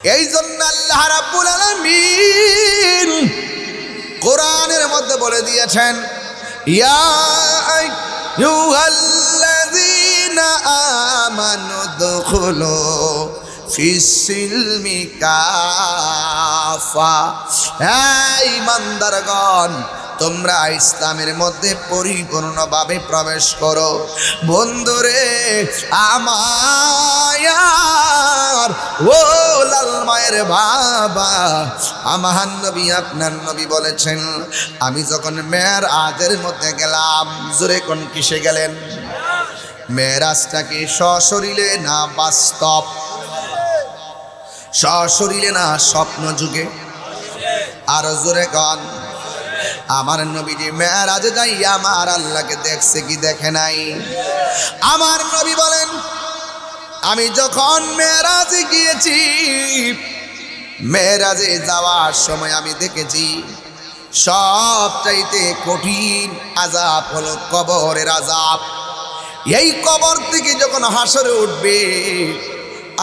এই জন্য আল্লাহ রাব্বুল আলামিন কোরআনের মধ্যে বলে দিয়েছেন, ইয়া আইয়ুহাল্লাযীনা আমানু দুখুলু ফিস-সিলমি কাফা। হে ঈমানদারগণ, তোমরা ইসলামের মধ্যে পরিপূর্ণভাবে প্রবেশ করো। বন্ধুরে আমার, ও লাল মায়ের বাবা, আমার নবী আপনার নবী বলেছেন, আমি যখন মেরাজের মধ্যে গেলাম, জোরে কোন কিসে গেলেন? মেরাজটা কি সশরীরে না বাস্তব? সশরীরে না স্বপ্ন যুগে? আর জোরে কোন। আমার নবীজি মেরাজে যাই আমার আল্লাহকে দেখছে কি দেখে নাই? আমার নবী বলেন, আমি যখন মেরাজে গিয়েছি, মেরাজে যাওয়ার সময় আমি দেখেছি সবচাইতে কঠিন আযাব হলো কবরের আযাব। এই কবর থেকে যখন হাসরে উঠবে,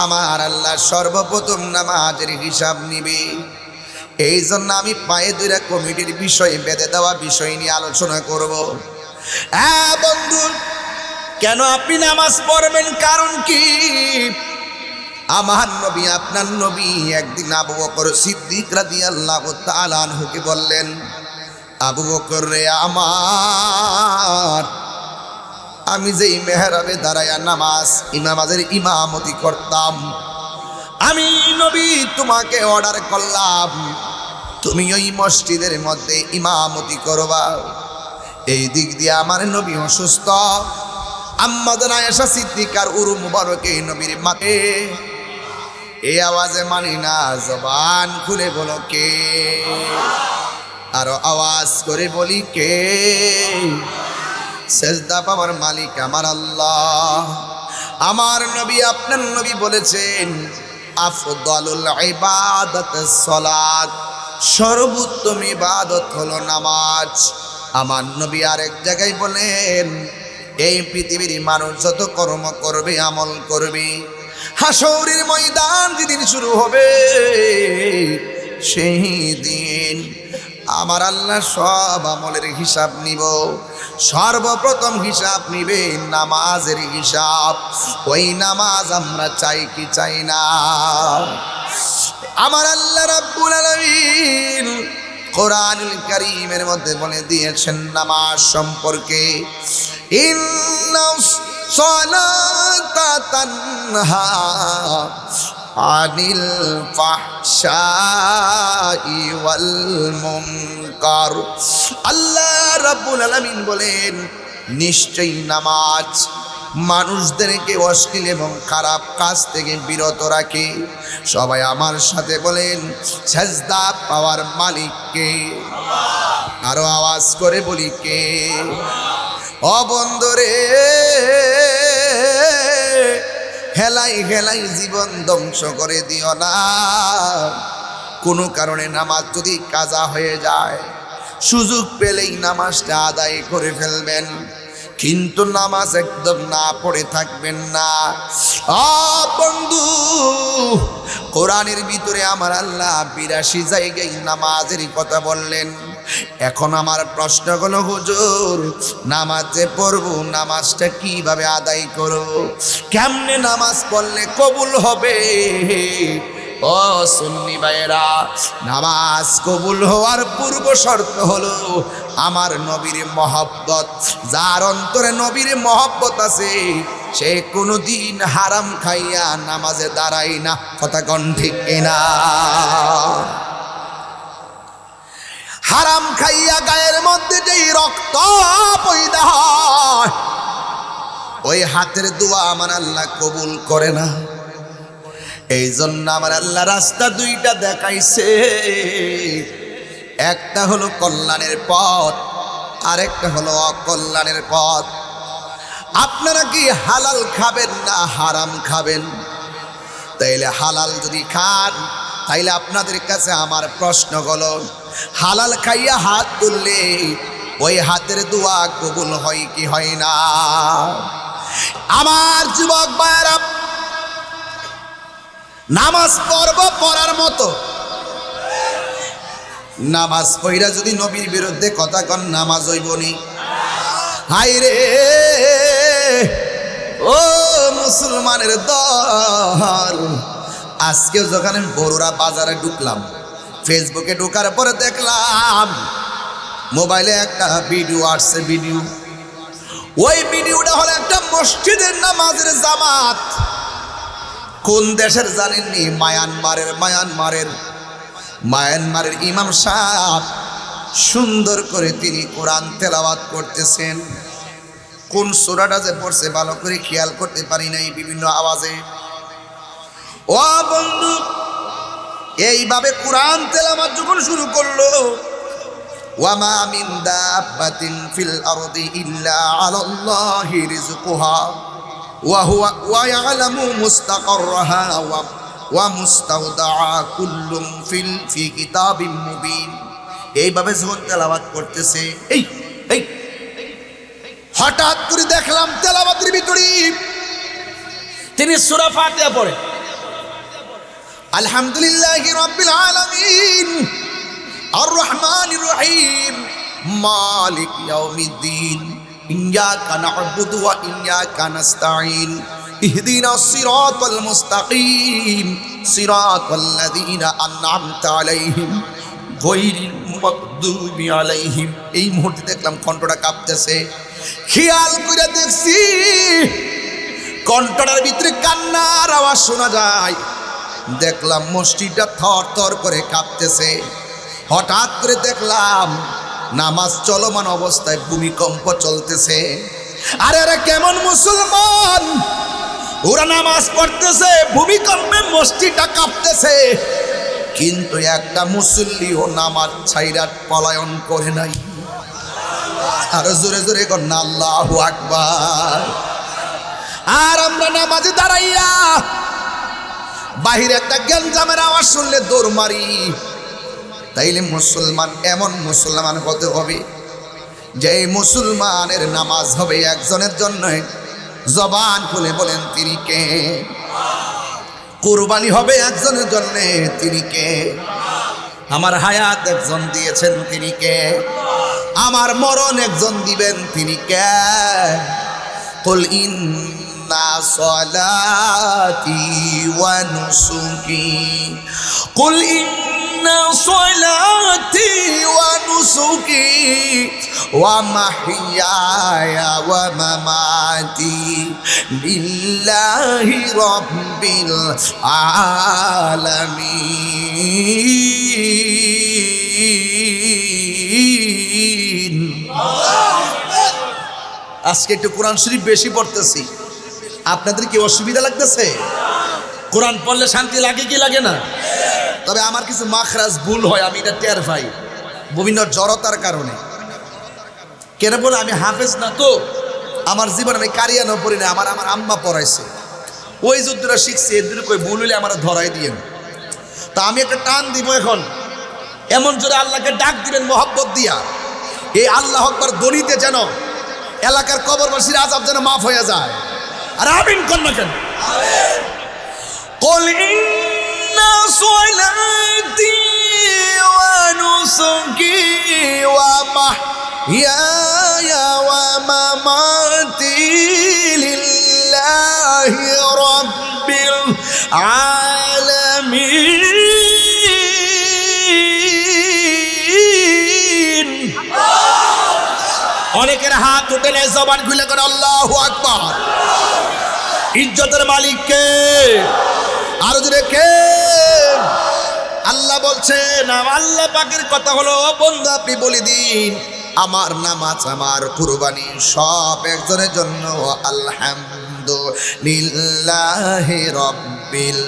আমার আল্লাহ সর্বপ্রথম নামাজের হিসাব নিবে। এই জন্য আমি পায়ে দুইটা কমিটির বিষয়ে বেঁধে দেওয়া বিষয় নিয়ে আলোচনা করব। হ্যাঁ বন্ধু, কেন আপনি নামাজ পড়বেন? কারণ কি? আমার নবী আপনার নবী একদিন আবু বকর সিদ্দিক রাদিয়াল্লাহু তাআলা আনহুকে বললেন, আবু বকর রে আমার, আমি যেই মেহরাবে দাঁড়ায়া নামাজের ইমামতি করতাম, আমি নবী তোমাকে অর্ডার করলাম তুমি ওই মসজিদের মধ্যে ইমামতি করবা। এই দিক দিয়ে আমার নবী অসুস্থ। আম্মা জান আয়েশা সিদ্দিকার উরু মুবারকে নবীর মাকে এই আওয়াজে মানি না, জবান খুলে বলো কে? আরো আওয়াজ করে বলি কে? সেজদা পাওয়ার মালিক আমার আল্লাহ। আমার নবী আপনার নবী বলেছেন, আফদালুল ইবাদাতিস সালাত, সর্বোত্তম ইবাদত হলো নামাজ। আমার নবী আরেক জায়গায় বলেন, এই পৃথিবীর মানুষ যত কর্ম করবে, আমল করবে, হাসরের ময়দান যেদিন শুরু হবে, সেই দিন আমার আল্লাহ সব আমলের হিসাব নিব। সর্বপ্রথম হিসাব নিবে নামাজের হিসাব। ওই নামাজ আমরা চাই কি চাই না? আমার আল্লাহ রাব্বুল আলামিন কোরআনুল কারীমের মধ্যে বলে দিয়েছেন নামাজ সম্পর্কে, ইন্নাস সালাতা তানহা আনিল ফাহশাই ওয়াল মুনকার। আল্লাহ রাব্বুল আলামিন বলেন, নিশ্চয়ই নামাজ মানুষদেরকে অশ্লীল এবং খারাপ কাজ থেকে বিরত রাখে। সবাই আমার সাথে বলেন, সেজদা পাওয়ার মালিক কে? আরো আওয়াজ করে বলি কে? ও বন্ধুরে, হেলাই হেলাই জীবন ধ্বংস করে দিও না। কোনো কারণে নামাজ যদি কাজা হয়ে যায়, সুযোগ পেলেই নামাজটা আদায় করে ফেলবেন, কিন্তু নামাজ একদম না পড়ে থাকবেন না। বন্ধু, কোরআনের ভিতরে আমার আল্লাহ 82 জায়গায় নামাজের কথা বললেন। এখন আমার প্রশ্ন হলো, হুজুর নামাজ যে পড়বো, নামাজটা কিভাবে আদায় করব? কেমনে নামাজ পড়লে কবুল হবে? ও সুন্নি ভাইয়েরা, নামাজ কবুল হওয়ার পূর্ব শর্ত হলো আমার নবীর মহব্বত। যার অন্তরে নবীর মহব্বত আছে, সে কোনোদিন হারাম খাইয়া নামাজে দাঁড়ায় না। কথা কোন ঠিক কিনা? হারাম খাইয়া গায়ের মধ্যে যেই রক্ত পয়দা হয়, ওই হাতের দোয়া আমার আল্লাহ কবুল করে না। এই জন্য আমার আল্লাহ রাস্তা দুইটা দেখাইছে, একটা হলো কল্যাণের পথ, আরেকটা হলো অকল্যাণের পথ। আপনারা কি হালাল খাবেন না হারাম খাবেন? তাইলে হালাল যদি খান, তাইলে আপনাদের কাছে আমার প্রশ্ন হলো, হালাল খাইয়া হাত তুললে ওই হাতের দোয়া কবুল হয় কি হয় না? আমার যুবক ভাইরা, নামাজ পড়ব পড়ার মতো, নামাজ পড়া যদি নবীর বিরুদ্ধে কথা কন নামাজ হইবনি। হাই রে ও মুসলমানের দল, আজকে যখন আমি বড়ুরা বাজারে ঢুকলাম, ফেসবুকে ঢোকার পরে দেখলাম মোবাইলে একটা ভিডিও আসছে। ওই ভিডিওটা হলো একটা মসজিদের নামাজের জামাত। কোন দেশের জানেননি? মায়ানমারের ইমাম সাহেব সুন্দর করে তিনি কোরআন তেলাওয়াত করতেছেন। কোন সূরাটা যে পড়ছে ভালো করে খেয়াল করতে পারি নাই, বিভিন্ন আওয়াজে। ও বন্ধু, এইভাবে কোরআন তেলাওয়াত যখন শুরু করলো, ওয়ামা মিন দাব্বাতিন ফিল আরদি ইল্লা আলাল্লাহি রিজকুহা ওয়া ইয়ালামু মুস্তাকাররাহা ওয়া মুস্তাওদাআ কুল্লুম ফি কিতাবিম মুবিন। এইভাবে যখন তেলাওয়াত করতেছে, এই হঠাৎ করে দেখলাম তেলাওয়াতের ভিতরে তিনি সূরা ফাতিহা পড়ে, আলহামদুলিল্লাহি রাব্বিল আলামিন আর রহমানির রহিম মালিক ইয়াউমিদ্দিন ইয়্যাকা না'বুদু ওয়া ইয়্যাকা নাস্তাঈন ইহদিনাস সিরাতাল মুস্তাকিম সিরাতাল্লাযীনা আন'আমতা আলাইহিম গায়রিল মাগদুবি আলাইহিম। এই মুহূর্তে দেখলাম কণ্ঠটা কাঁপতেছে। খেয়াল করে দেখছি কণ্ঠটার ভিতরে কান্নার আওয়াজ শোনা যায়। দেখলাম মসজিদটা থর থর করে কাঁপতেছে। হঠাৎ করে দেখলাম নামাজ চলমান অবস্থায় ভূমিকম্প চলতেছে। আরে আরে কেমন মুসলমান, ওরা নামাজ পড়তেছে, ভূমিকম্পে মসজিদটা কাঁপতেছে, কিন্তু একটা মুসল্লিও নামাজ ছাইরা পলায়ন করে নাই। আর জোরে জোরে করেন আল্লাহু আকবার। আর আমরা নামাজে দাঁড়াইয়া বাহিরে একটা গ্যাঞ্জামের আওয়াজ শুনলে দৌড় মারি। তাইলে মুসলমান এমন মুসলমান হতে হবে যে মুসলমানের নামাজ হবে একজনের জন্য। জবান খুলে বলেন তিনি কে? কুরবানি হবে একজনের জন্য, তিনি কে? আমার হায়াত একজন দিয়েছেন, তিনি কে? আমার মরণ একজন দিবেন, তিনি কে? কুল ইন্না সলাতি ওয়া নুসুকি কুল ইন্না সলাতি ওয়া নুসুকি ওয়া মাহইয়ায়া ওয়া মামাতি লিল্লাহি রাব্বিল আলামিন। আজকে একটু কোরআন শরীফ বেশি পড়তেছি, আপনাদের কি অসুবিধা লাগতেছে? কোরআন পড়লে শান্তি লাগে কি লাগে না? তবে আমার কিছু মাখরাজ ভুল হয়, আমি এটা টের পাই বিভিন্ন জড়তার কারণে। কেন বলে আমি হাফেজ না তো, আমার জীবনে আমি কারিয়ানো পড়ি না, আমার আম্মা পড়াইছে, ওই যুদ্ধটা শিখছি। এদের কই ভুল হইলে আমার ধরাই দিয়েন। তা আমি একটা টান দিব এখন, এমন জোরে আল্লাহকে ডাক দিবেন মহব্বত দিয়া, এই আল্লাহ আকবার দলিতে যেন এলাকার কবরবাসীর আযাব যেন মাফ হয়ে যায়। আর আমিন কোন না কেন? কুল ইন্না সলাতি ওয়া নুসুকি ওয়া মাহইয়ায়া ওয়া মামাতি লিল্লাহি রাব্বিল আলামিন। অনেকের হাত উঠে নেয়, জবান খুলে করে আল্লাহু আকবার। ইজ্জতের মালিক কে? আরো জোরে কে? আল্লাহ বলছেন, আল্লাহ পাকের কথা হলো, বন্ধু আপনি বলে দিন আমার নামাজ আমার কুরবানি সব একজনের জন্য। আলহামদুলিল্লাহি রাব্বিল,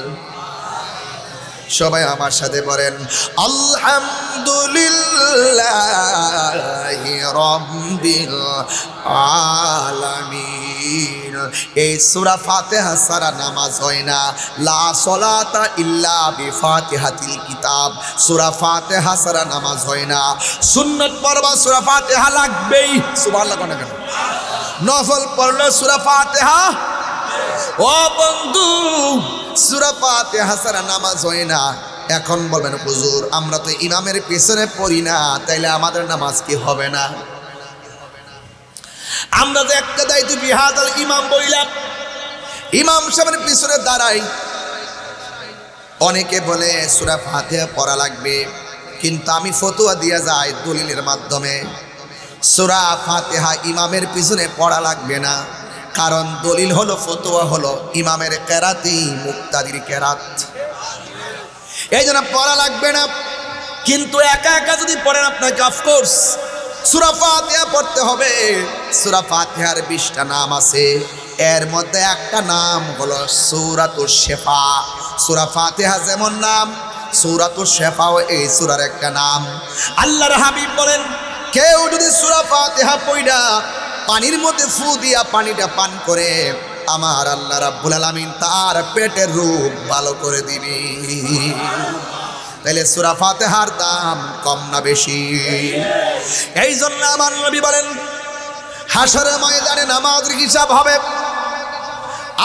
সবাই আমার সাথে বলেন আলহামদুলিল্লাহি রাব্বিল আলামিন। এই সূরা ফাতিহা ছাড়া নামাজ হয় না। লা সলাতা ইল্লা বিফাতিহাতিল কিতাব, সূরা ফাতিহা ছাড়া নামাজ হয় না। সুন্নাত পড়বা সূরা ফাতিহা লাগবেই, সুবহানাল্লাহ কোন কেন? নফল পড়লে সূরা ফাতিহা। ও বন্ধু, সূরা ফাতিহা ছাড়া নামাজ হয় না। এখন বলবেন হুজুর আমরা তো ইমামের পিছনে পড়ি না, তাইলে আমাদের নামাজ কি হবে না? আমরা তো একটা দায়িত্ব বিহাদাল ইমাম বইলাম, ইমাম সাহেবের পিছনে দাঁড়াই। অনেকে বলে সূরা ফাতিহা পড়া লাগবে, কিন্তু আমি ফতোয়া দিয়া যাই দলিলের মাধ্যমে সূরা ফাতিহা ইমামের পিছনে পড়া লাগবে না। কারণ দলিল হলো, ফতোয়া হলো ইমামের কেরাতই মুক্তাদির কেরাত, এই জন্য পড়া লাগবে না। কিন্তু একা একা যদি পড়েন আপনাকে অফকোর্স সূরা ফাতিহা পড়তে হবে। সূরা ফাতিহার 20টা নাম আছে, এর মধ্যে একটা নাম হলো সূরাতুশ শিফা। সূরা ফাতিহা যেমন নাম, সূরাতুশ শিফাও এই সূরার একটা নাম। আল্লাহর হাবিব বলেন, কেউ যদি সূরা ফাতিহা পড়া পানির মধ্যে ফু দিয়া পানিটা পান করে, আমার আল্লাহ রাব্বুল আলামিন তার পেটের রোগ ভালো করে দিবে। তাহলে সূরা ফাতিহার দাম কম না বেশি? এই জন্য আমার নবী বলেন হাশরের ময়দানে নামাজের হিসাব হবে।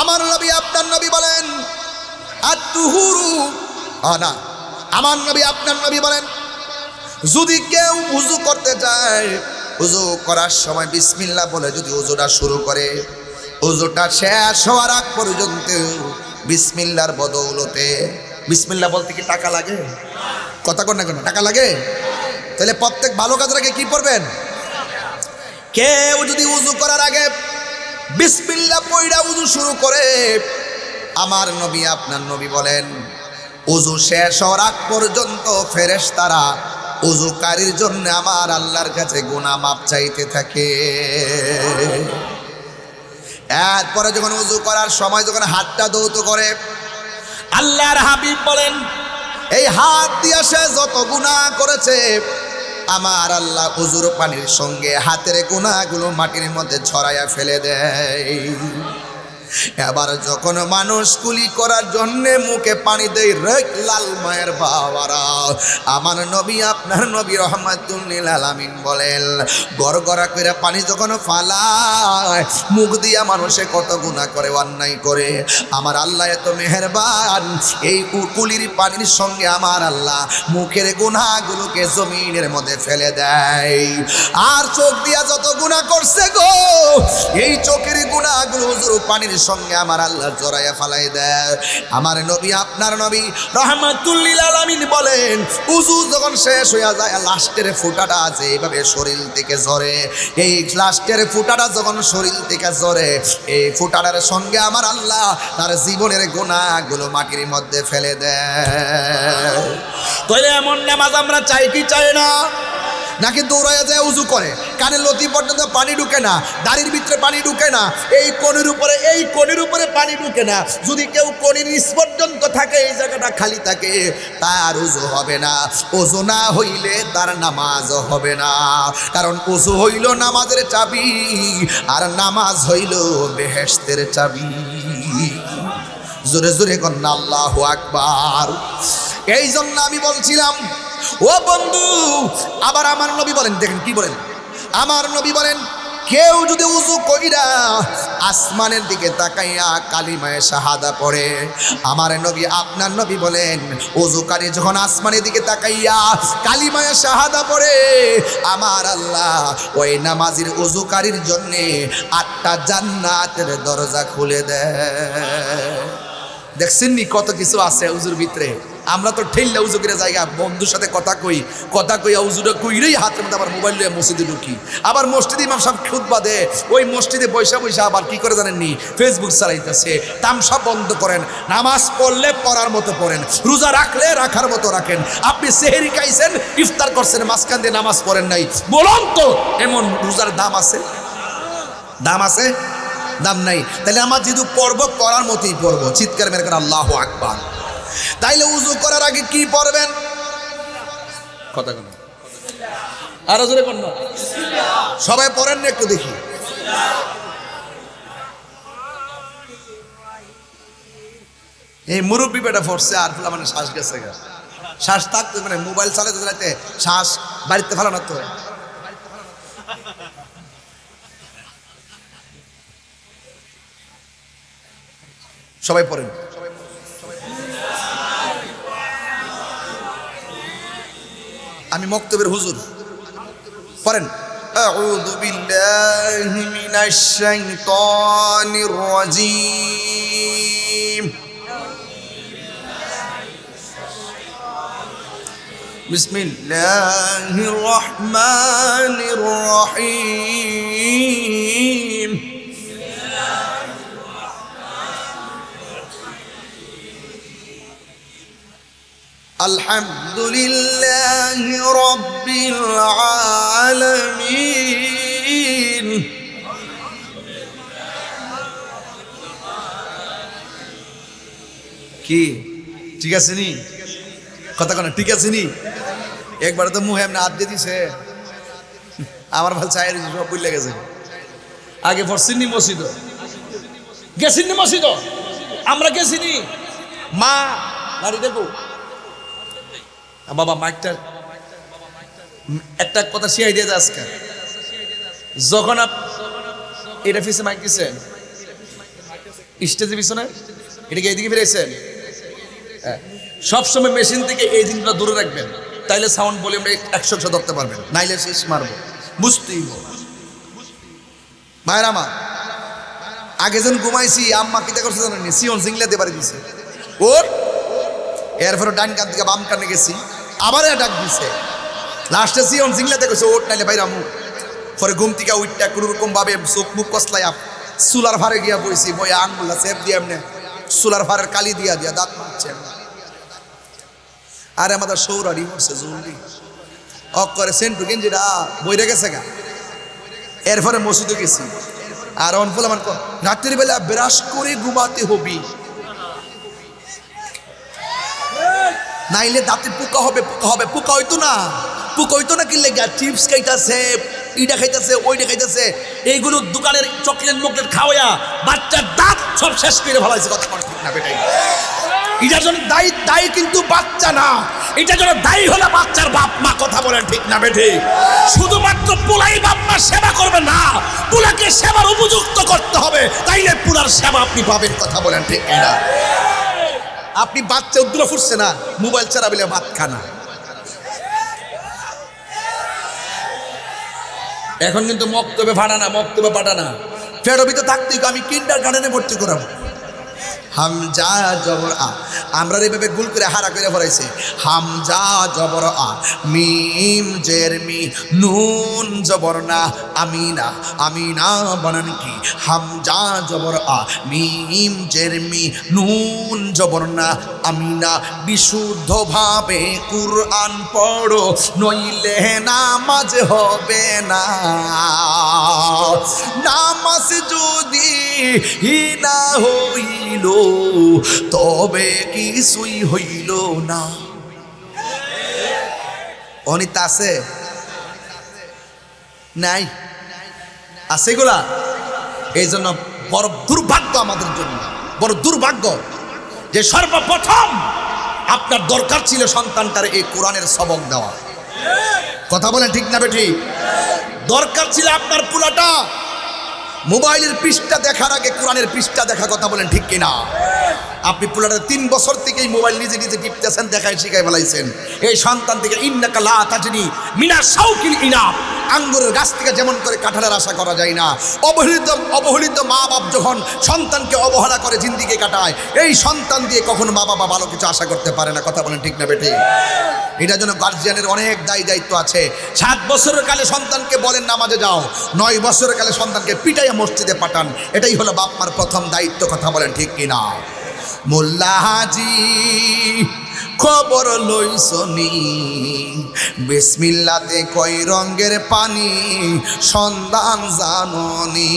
আমার নবী আপনার নবী বলেন আত-তুহুরু না, আমার নবী আপনার নবী বলেন যদি কেউ ওযু করতে যায়, ওযু করার সময় বিসমিল্লাহ বলে যদি ওযুটা শুরু করে, ওযুটা শেষ হওয়ার আগ পর্যন্ত বিসমিল্লাহর বদৌলতে, বিসমিল্লাহ বলতে কি টাকা লাগে? কথা কর না কেন, টাকা লাগে? তাহলে প্রত্যেক ভালো কাজের আগে কি পড়বেন? কেউ যদি ওযু করার আগে বিসমিল্লাহ পড়া ওযু শুরু করে, আমার নবী আপনার নবী বলেন ওযু শেষ হওয়ার আগ পর্যন্ত ফেরেশতারা ওযুকারীর জন্য আমার আল্লাহর কাছে গুনাহ মাপ চাইতে থাকে। এরপরে যখন ওযু করার সময় যখন হাতটা ধৌত করে, আল্লাহর হাবিব বলেন এই হাত দিয়ে সে যত গুনাহ করেছে, আমার আল্লাহ ওযুর পানির সঙ্গে হাতের গুনাহগুলো মাটির মধ্যে ছড়াইয়া ফেলে দেয়। এবার যখন মানুষ কুলি করার জন্য মুখে পানি দেয়, রেক লাল মায়ের বাবারা, আমার নবী আপনার নবী রাহমাতুল লিল আলামিন বলেন গড়গড়া করে পানি যখন ফালায়, মুখ দিয়া মানুষে কত গুনাহ করে, অন্যায় করে, আমার আল্লাহ এত মেহেরবান, এই কুলির পানির সঙ্গে আমার আল্লাহ মুখের গুনাহগুলোকে জমিনের মধ্যে ফেলে দেয়। আর চোখ দিয়া যত গুনাহ করছে গো, এই চোখের গুনাহগুলো হুজুর পানির সঙ্গে আমার আল্লাহ জড়াইয়া ফালাই দেয়। আমার নবী আপনার নবী রাহমাতুল লিল আলামিন বলেন ওযু যখন শেষ হইয়া যায়, লাস্টের ফুটাটা আছে এইভাবে শরীর থেকে ঝরে, এই লাস্টের ফুটাটা যখন শরীর থেকে ঝরে, এই ফুটাটার সঙ্গে আমার আল্লাহ তার জীবনের গুনাহগুলো মাটির মধ্যে ফেলে দেয়। তাহলে এমন নামাজ আমরা চাই কি চাই না? নাকি দৌড়াইয়া যায় উজু করে, কানের লতি পর্যন্ত পানি ঢুকে না, দাড়ির ভিতরে পানি ঢুকে না, এই কোণের উপরে পানি ঢুকে না, যদি কেউ কোণের নিচ পর্যন্ত থাকে, এই জায়গাটা খালি থাকে, তার উজু হবে না। উজু না হইলে তার নামাজ হবে না, কারণ উজু হইল নামাজের চাবি, আর নামাজ হইল বেহেশতের চাবি। জোরে জোরে কন্যা আল্লাহু আকবার। এই জন্য আমি বলছিলাম ও বন্ধু, আবার আমার নবী বলেন, দেখেন কি বলেন, আমার নবী বলেন কেউ যদি উযু কইরা আসমানের দিকে তাকাইয়া কালিমায়ে শাহাদা পড়ে, আমার নবী আপনার নবী বলেন উযুকারী যখন আসমানের দিকে তাকাইয়া কালিমায়ে শাহাদা পড়ে, আমার আল্লাহ ওই নামাজির উযুকারীর জন্য 8টা জান্নাতের দরজা খুলে দেয়। দেখছেন নি কত কিছু আছে উযুর ভিতরে। আমরা তো ঠেললে উজু করে জায়গা বন্ধুর সাথে কথা কই উজুটা কইরেই হাতের মধ্যে আবার মোবাইল নিয়ে মসজিদে ঢুকি, আবার মসজিদে ইমাম সাহেব খুতবা দেয়, ওই মসজিদে বৈশা আবার কি করে জানেননি, ফেসবুক চালাইতেছে। তামসা বন্ধ করেন, নামাজ পড়লে পড়ার মতো পড়েন, রোজা রাখলে রাখার মতো রাখেন। আপনি সেহরি খাইছেন, ইফতার করছেন, মাঝখান দিয়ে নামাজ পড়েন নাই, বলুন তো এমন রোজার দাম আছে? দাম আছে? দাম নাই। তাহলে আমার যেহেতু পড়বো পড়ার মতোই পড়বো, চিৎকার মেরে করে আল্লাহু আকবার। তাইলে উযু করার আগে কি পড়বেন? কথা কোন আরো জোরে কোন সবাই পড়েন না, একটু দেখি। এই মুরব্বী বেটা পড়ছে, আর ফুলা মানে শ্বাস গেছে, শ্বাস থাকতে মানে মোবাইল চালাতে চালাতে শ্বাস বাড়িতে ফেলানো তো। সবাই পড়েন। আমি মক্তবের হুজুর। পড়েন আউযু বিল্লাহি মিনাশ শাইতানির রাজীম বিসমিল্লাহির রহমানির রহিম আলহামদুলিল্লাহি রাব্বিল আলামিন কি ঠিক আছে নি কথা কোন ঠিক আছে নি একবার তো মুহে এমনি হাত দিয়ে দিছে আমার ভাল চায়ের সব ভুলে গেছে আগে পড়ছিনি মসজিদ গেছিনি মসজিদ আমরা গেছিনি মা গাড়ি দেখো বাবা মাইকটা একটা কথা শিখাই দিয়ে আজকে যখন এটা পিছনে মাইক দিচ্ছেন স্টেজের পিছনে এটাকে এইদিকে ফিরেছেন সবসময় মেশিন থেকে এই জিনিসটা দূরে রাখবেন তাইলে সাউন্ড ভলিউমটা 100 ধরতে পারবেন নাইলে শেষ মারবো বুঝতেই ভাইরা মা আগে যখন ঘুমাইছি আম্মা কিতা করছে জানেন সিয়ন সিংলাতে পারি দিছে ওর এরপরে ডান কান থেকে বাম কানে গেছি আবার ডাক দিছে লাস্টে সিয়ন সিংলাতে কইছে ওট নাইলে বাইরা মুখ পরে ঘুম থেকে উঠটা কোনো রকম ভাবে চোখ মুখ কসলাই সুলার ফারে গিয়া পড়েছি বইয়া আঙ্গুলা সেপ দিয়ে এমনি সুলার ফারের কালি দিয়া দিয়া দাঁত মারছে আর আমাদের সৌরারি মরছে জলদি অক করে সেন্টু গেঞ্জিটা বইরে গেছে গা এরপরে মসজিদে গেছি আর অনফল আমার রাত্রির বেলা ব্রাশ করে ঘুমাতে হবি নাইলে দাঁতে পোকা হবে পোকা হইতো না কিনলে গা চিপস খাইতেছে ইটা খাইতেছে ওইটা খাইতেছে এইগুলো দোকানের চকলেট মকলেট খাওয়া বাচ্চার দাঁত সব শেষ করে ফেলাইছে কথা ঠিক না বেটাই এটার জন্য দায়ী কিন্তু বাচ্চা না এটার জন্য দায়ী হলো বাচ্চার বাপ মা কথা বলেন ঠিক না বেঠি শুধুমাত্র পোলাই বাপ মা সেবা করবে না পোলাকে সেবার উপযুক্ত করতে হবে তাইলে পোলার সেবা আপনি পাবেন কথা বলেন ঠিক না আপনি বাচ্চা উদ্দুরা ফুটছে না মোবাইল ছাড়া বলে ভাত খানা এখন কিন্তু মক্তবে পাঠানা ফেরবিতে থাকতেই আমি কিন্ডার গার্ডেনে ভর্তি করাবো হামজা জবর আ আমরা এইভাবে গুল করে হারা করে পড়াইছে হামজা জবর আ মিম জের মি নুন জবর না আমিনা বানান কি হামজা জবর আ মিম জের মি নুন জবর না আমিনা বিশুদ্ধভাবে কুরআন পড়ো নইলে নামাজ হবে না নামাজ যদি হিনা হইল তবে কিছুই হইল না অনিতা আছে নাই আছে গোলা এই জন্য বড় দুর্ভাগ্য আমাদের জন্য বড় দুর্ভাগ্য যে সর্বপ্রথম আপনার দরকার ছিল সন্তানটার এই কোরআনের সবক দেওয়া কথা বলেন ঠিক না বেঠি দরকার ছিল আপনার পুলাটা মোবাইলের পৃষ্ঠা দেখার আগে কোরআনের পৃষ্ঠা দেখা কথা বলেন ঠিক কিনা আপনি পুলাটা 3 বছর থেকেই মোবাইল নিজে টিপতেছেন দেখায় শিখাই ফেলাইছেন এই সন্তান থেকে ইন্নাকা লা তাজনি মিনা শাউকিল ইনাব আঙ্গুরের গাছ থেকে যেমন করে কাঁঠালের আশা করা যায় না অবহেলিত মা বাপ যখন সন্তানকে অবহেলা করে জিন্দিগি কাটায় এই সন্তান দিয়ে কখনো মা বাবা ভালো কিছু আশা করতে পারে না কথা বলেন ঠিক না বেটে এটার জন্য গার্জিয়ানের অনেক দায়িত্ব আছে 7 বছরের কালে সন্তানকে বলেন নামাজে যাও 9 বছরের কালে সন্তানকে পিটাইয়া মসজিদে পাঠান এটাই হলো বাপ মার প্রথম দায়িত্ব কথা বলেন ঠিক কিনা মোল্লা হাজি খবর লইছনি বিসমিল্লাতে কয় রঙের পানি সন্ধান জাননি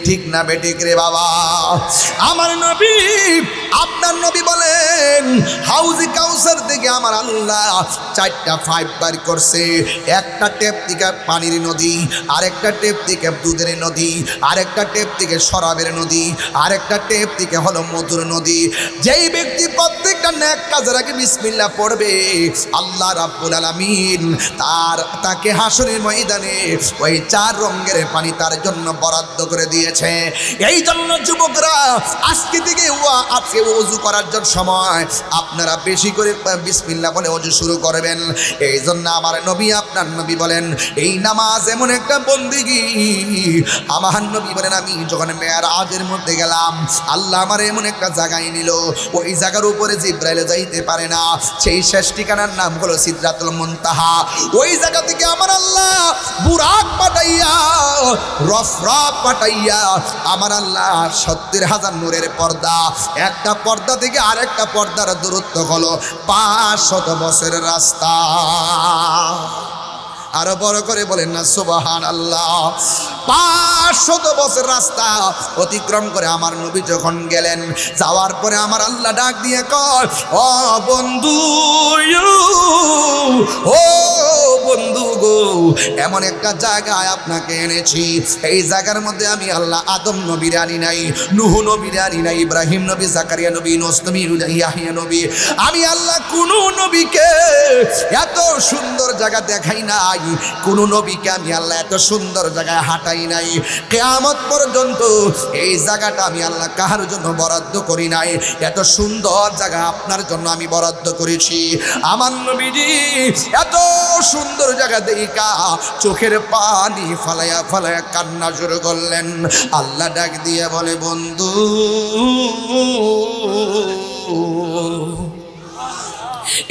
ঠিক না বেঠিক রে বাবা আমার নবী আপনার নবী বলেন হাউজি কাউসার থেকে আমার আল্লাহ 4টা পাইপ বার করছে একটা টেপ থেকে পানির নদী আরেকটা টেপ থেকে দুধের নদী আরেকটা টেপ থেকে শরাবের নদী আরেকটা টেপ থেকে হলো মধুর নদী যেই ব্যক্তি প্রত্যেকটা নেক কাজের আগে বিসমিল্লাহ পড়বে, আল্লাহ রাব্বুল আলামিন তাকে হাসরের ময়দানে ওই 4 রঙের পানি তার জন্য বরাদ্দ করে দিয়েছে। এই জন্য যুবকরা আজকে থেকে আজকে ওযু করার জন্য সময় আপনারা বেশি করে বিসমিল্লাহ বলে ওযু শুরু করবেন। এই জন্য আমার নবী আপনার নবী বলেন এই নামাজ এমন একটা বন্দেগী, আমার নবী বলেন আমি যখন মেরাজের মধ্যে গেলাম আল্লাহ আমার এমন একটা জায়গায় নিল, ওই জায়গার উপরে জিবরাইল যাইতে পারে না, সেই শেষ ঠিকানার নাম হলো সিদরাতুল মুনতাহা। ওই জায়গা থেকে আমার আল্লাহ বুরাক পাঠাইয়া রফরাক পাঠাইয়া আমার আল্লাহ 70,000 নূরের পর্দা, একটা পর্দা থেকে আরেকটা পর্দার দূরত্ব হলো 500 বছরের রাস্তা। আরো বড় করে বলেন না সুবহানাল্লাহ। 500 বছর রাস্তা অতিক্রম করে আমার নবী যখন গেলেন, যাওয়ার পরে আমার আল্লাহ ডাক দিয়ে কয় ও বন্ধু, ও বন্ধু গো, এমন একটা জায়গায় আপনাকে এনেছি, এই জায়গার মধ্যে আমি আল্লাহ আদম নবীর আনি নাই, নূহ নবীর আনি নাই, ইব্রাহিম নবী, জাকারিয়া নবী, ইউনূস নবী, ইয়াহইয়া নবী, আমি আল্লাহ কোন নবীকে এত সুন্দর জায়গা দেখাই নাই, কোন নবীকে আমি আল্লাহ এত সুন্দর জায়গায় হাঁটাই নাই। কিয়ামত পর্যন্ত এই জায়গাটা আমি আল্লাহ কাহার জন্য বরাদ্দ করি নাই, এত সুন্দর জায়গা আপনার জন্য আমি বরাদ্দ করেছি। আমার নবীজি এত সুন্দর জায়গা দেখা চোখের পানি ফালায়া ফালায়া কান্না শুরু করলেন। আল্লাহ ডাক দিয়ে বলে বন্ধু,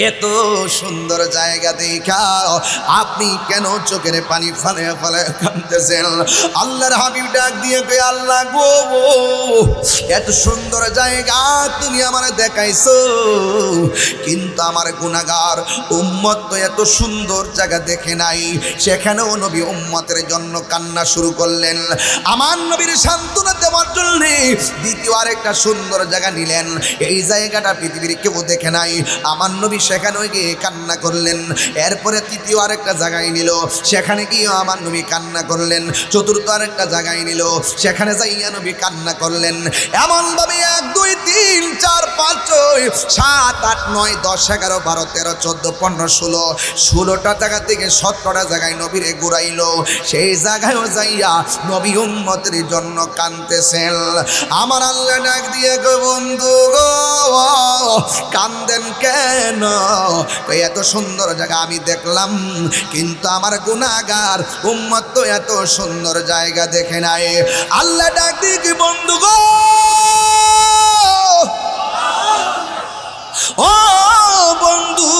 এত সুন্দর জায়গা দেখা আপনি কেন চোখের পানি ফালায়া ফালায়া কাঁদতেছেন? আল্লাহর হাবিব ডাক দিয়ে কই আল্লাহ গো, এত সুন্দর জায়গা তুমি আমার দেখাইছো, কিন্তু আমার গুনাহগার উম্মত তো এত সুন্দর জায়গা দেখে নাই। সেখানেও নবী উম্মতের জন্য কান্না শুরু করলেন। আমার নবীর সান্ত্বনা দেওয়ার জন্য দ্বিতীয় আরেকটা সুন্দর জায়গা নিলেন, এই জায়গাটা পৃথিবীর কেউ দেখে নাই, আমার নবী সেখানে গিয়ে কান্না করলেন। এরপরে তৃতীয় আরেকটা জায়গায় নিল, সেখানে গিয়ে আমার নবী কান্না করলেন। চতুর্থ আরেকটা জায়গায় নিল, সেখানে যাইয়া নবী কান্না করলেন। এমন ভাবে 1 2 3 4 5 6 7 8 9 10 11 12 13 14 15 16টা জায়গা থেকে 17টা জায়গায় নবীরে ঘুরাইল। সেই জায়গায়ও যাইয়া নবী উম্মতের জন্য কাঁদতেছেন। আমার আল্লাহ ডাক দিয়ে গো বন্ধু গো, কান্দেন কেন? এত সুন্দর জায়গা আমি দেখলাম, কিন্তু আমার গুনাহগার উম্মত তো এত সুন্দর জায়গা দেখে নাই। আল্লাহ ডাক দিয়ে কি বন্ধু গো, ও বন্ধু,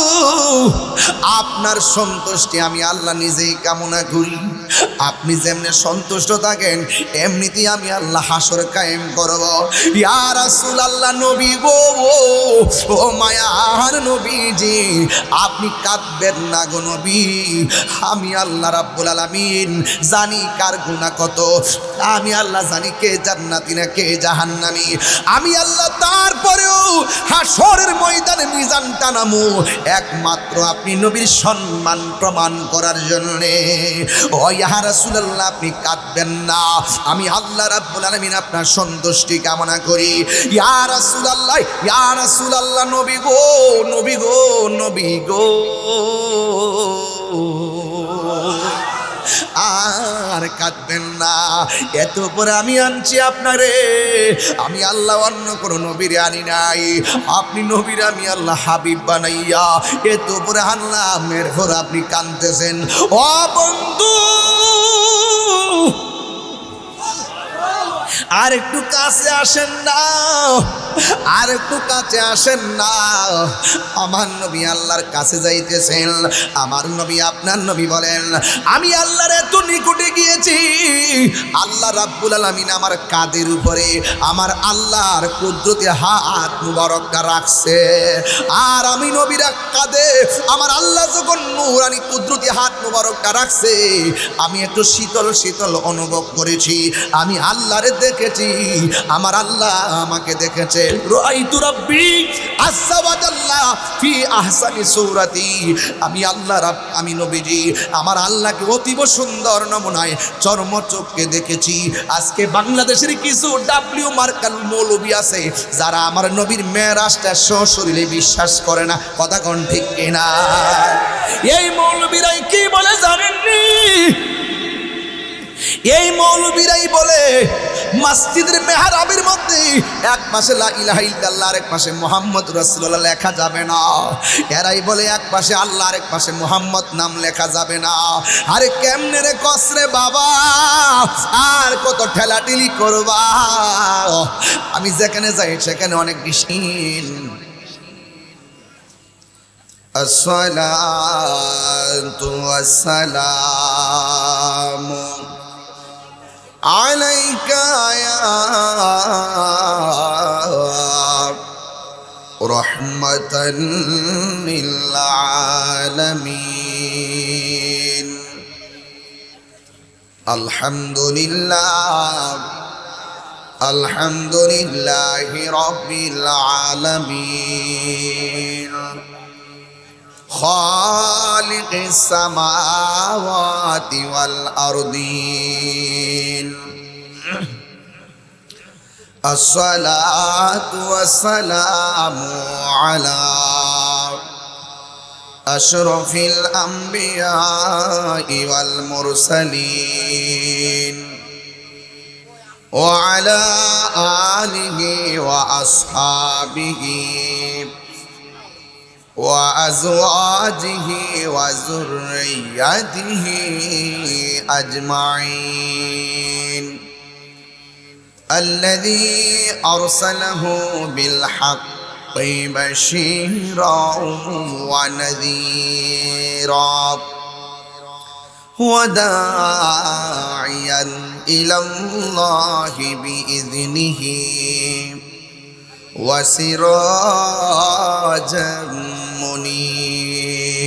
আপনার সন্তুষ্টি আমি আল্লাহ নিজেই কামনা করি। আপনি যেমনি সন্তুষ্ট থাকেন এমনিতেই আমি আল্লাহ হাসর কায়েম করব। ইয়া রাসূলুল্লাহ নবী গো, ও মায়ার নবীজি, আপনি কাঁদবেন না গো নবী। আমি আল্লাহ রাব্বুল আলামিন জানি কার গুনাহ কত, আমি আল্লাহ জানি কে জান্নাতি না কে জাহান্নামী। আমি আল্লাহ তারপরেও হাসরের ময়দানে মিজান টানামু একমাত্র আপনি নবীর সম্মান প্রমাণ করার জন্য। ও ইয়া রাসূলুল্লাহ, আপনি কাঁদবেন না, আমি আল্লাহ রাব্বুল আলামিন আপনার সন্তুষ্টি কামনা করি। ইয়া রাসূলুল্লাহ, ইয়া রাসূলুল্লাহ, নবী গো, নবী গো, নবী গো, আর কাঁদবেন না। এত পরে আমি আনছি আপনারে, আমি আল্লাহ অন্য কোনো নবীরে আনি নাই, আপনি নবীর আমি আল্লাহ হাবিব বানাইয়া এত পরে আনলাম, এরপর আপনি কাঁদতেছেন। ও বন্ধু, আর একটু কাছে আসেন না, আর একটু কাছে আসেন না। আমার নবী আল্লাহর কাছে যাইতেছেন। আমার নবী আপনার নবী বলেন আমি আল্লাহর এত নিকটে গিয়েছি, আল্লাহ রাব্বুল আলামিন আমার কাঁধের উপরে আমার আল্লাহর কুদরতি হাত মুবারকটা রাখছে। আর আমি নবীর কাঁধে আমার আল্লাহ যখন নূরানি কুদরতি হাত মুবারকটা রাখছে, আমি একটু শীতল শীতল অনুভব করেছি। আমি আল্লাহরে দেখেছি, আমার আল্লাহ আমাকে দেখেছে। বলতেছে রাআইতু রাব্বি আযজা ওয়া জাল্লা ফি আহসানি সূরাতি, আমি আল্লাহ আমি নবীজি আমার আল্লাহকে অতীব সুন্দর নমুনায় চর্মচক্ষে দেখেছি। আজকে বাংলাদেশের কিছু ডাব্লিউ মার্কাল মৌলবী আছে যারা আমার নবীর মেরাজটা সশরীরে বিশ্বাস করে না। কথা কোন ঠিক কিনা? এই মৌলবীরাই কি বলে জানেননি? এই মৌলবীরাই বলে মসজিদের মেহরাবের মধ্যে এক পাশে লা ইলাহা ইল্লাল্লাহ আর এক পাশে মুহাম্মদ রাসূলুল্লাহ লেখা যাবে না। এরাই বলে এক পাশে আল্লাহ আর এক পাশে মুহাম্মদ নাম লেখা যাবে না। আরে কেমনে রে কসরে বাবা, আর কত ঠেলাঠেলি করবা? আমি যেখানে যাই সেখানে অনেক ডিসিন আসসালাতু ওয়াসসালামু আলাইকা ইয়া রাহমাতাল লিল আলামিন। আলহামদুলিল্লাহ আলহামদুলিল্লাহি রাব্বিল আলামিন খালিকিস সামাওয়াতি ওয়াল আরদিন। আসসালাতু ওয়াসসালামু আলা আশরাফিল আমবিয়াই ওয়াল মুরসালিন ওয়া আলা আলিহি ওয়া আসহাবিহি وأزواجه وذريته أجمعين الذي أرسله بالحق بشيرا ونذيرا وداعيا إلى الله بإذنه وسراجا منيرا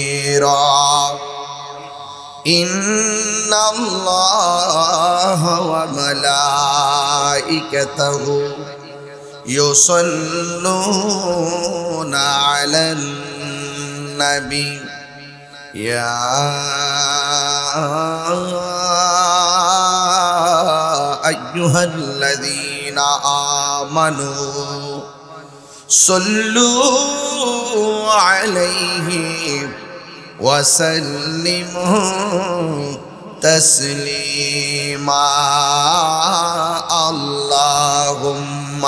إن الله وملائكته يصلون على النبي يا أيها الذين آمنوا صلوا عليه وسلموا تسليما اللهم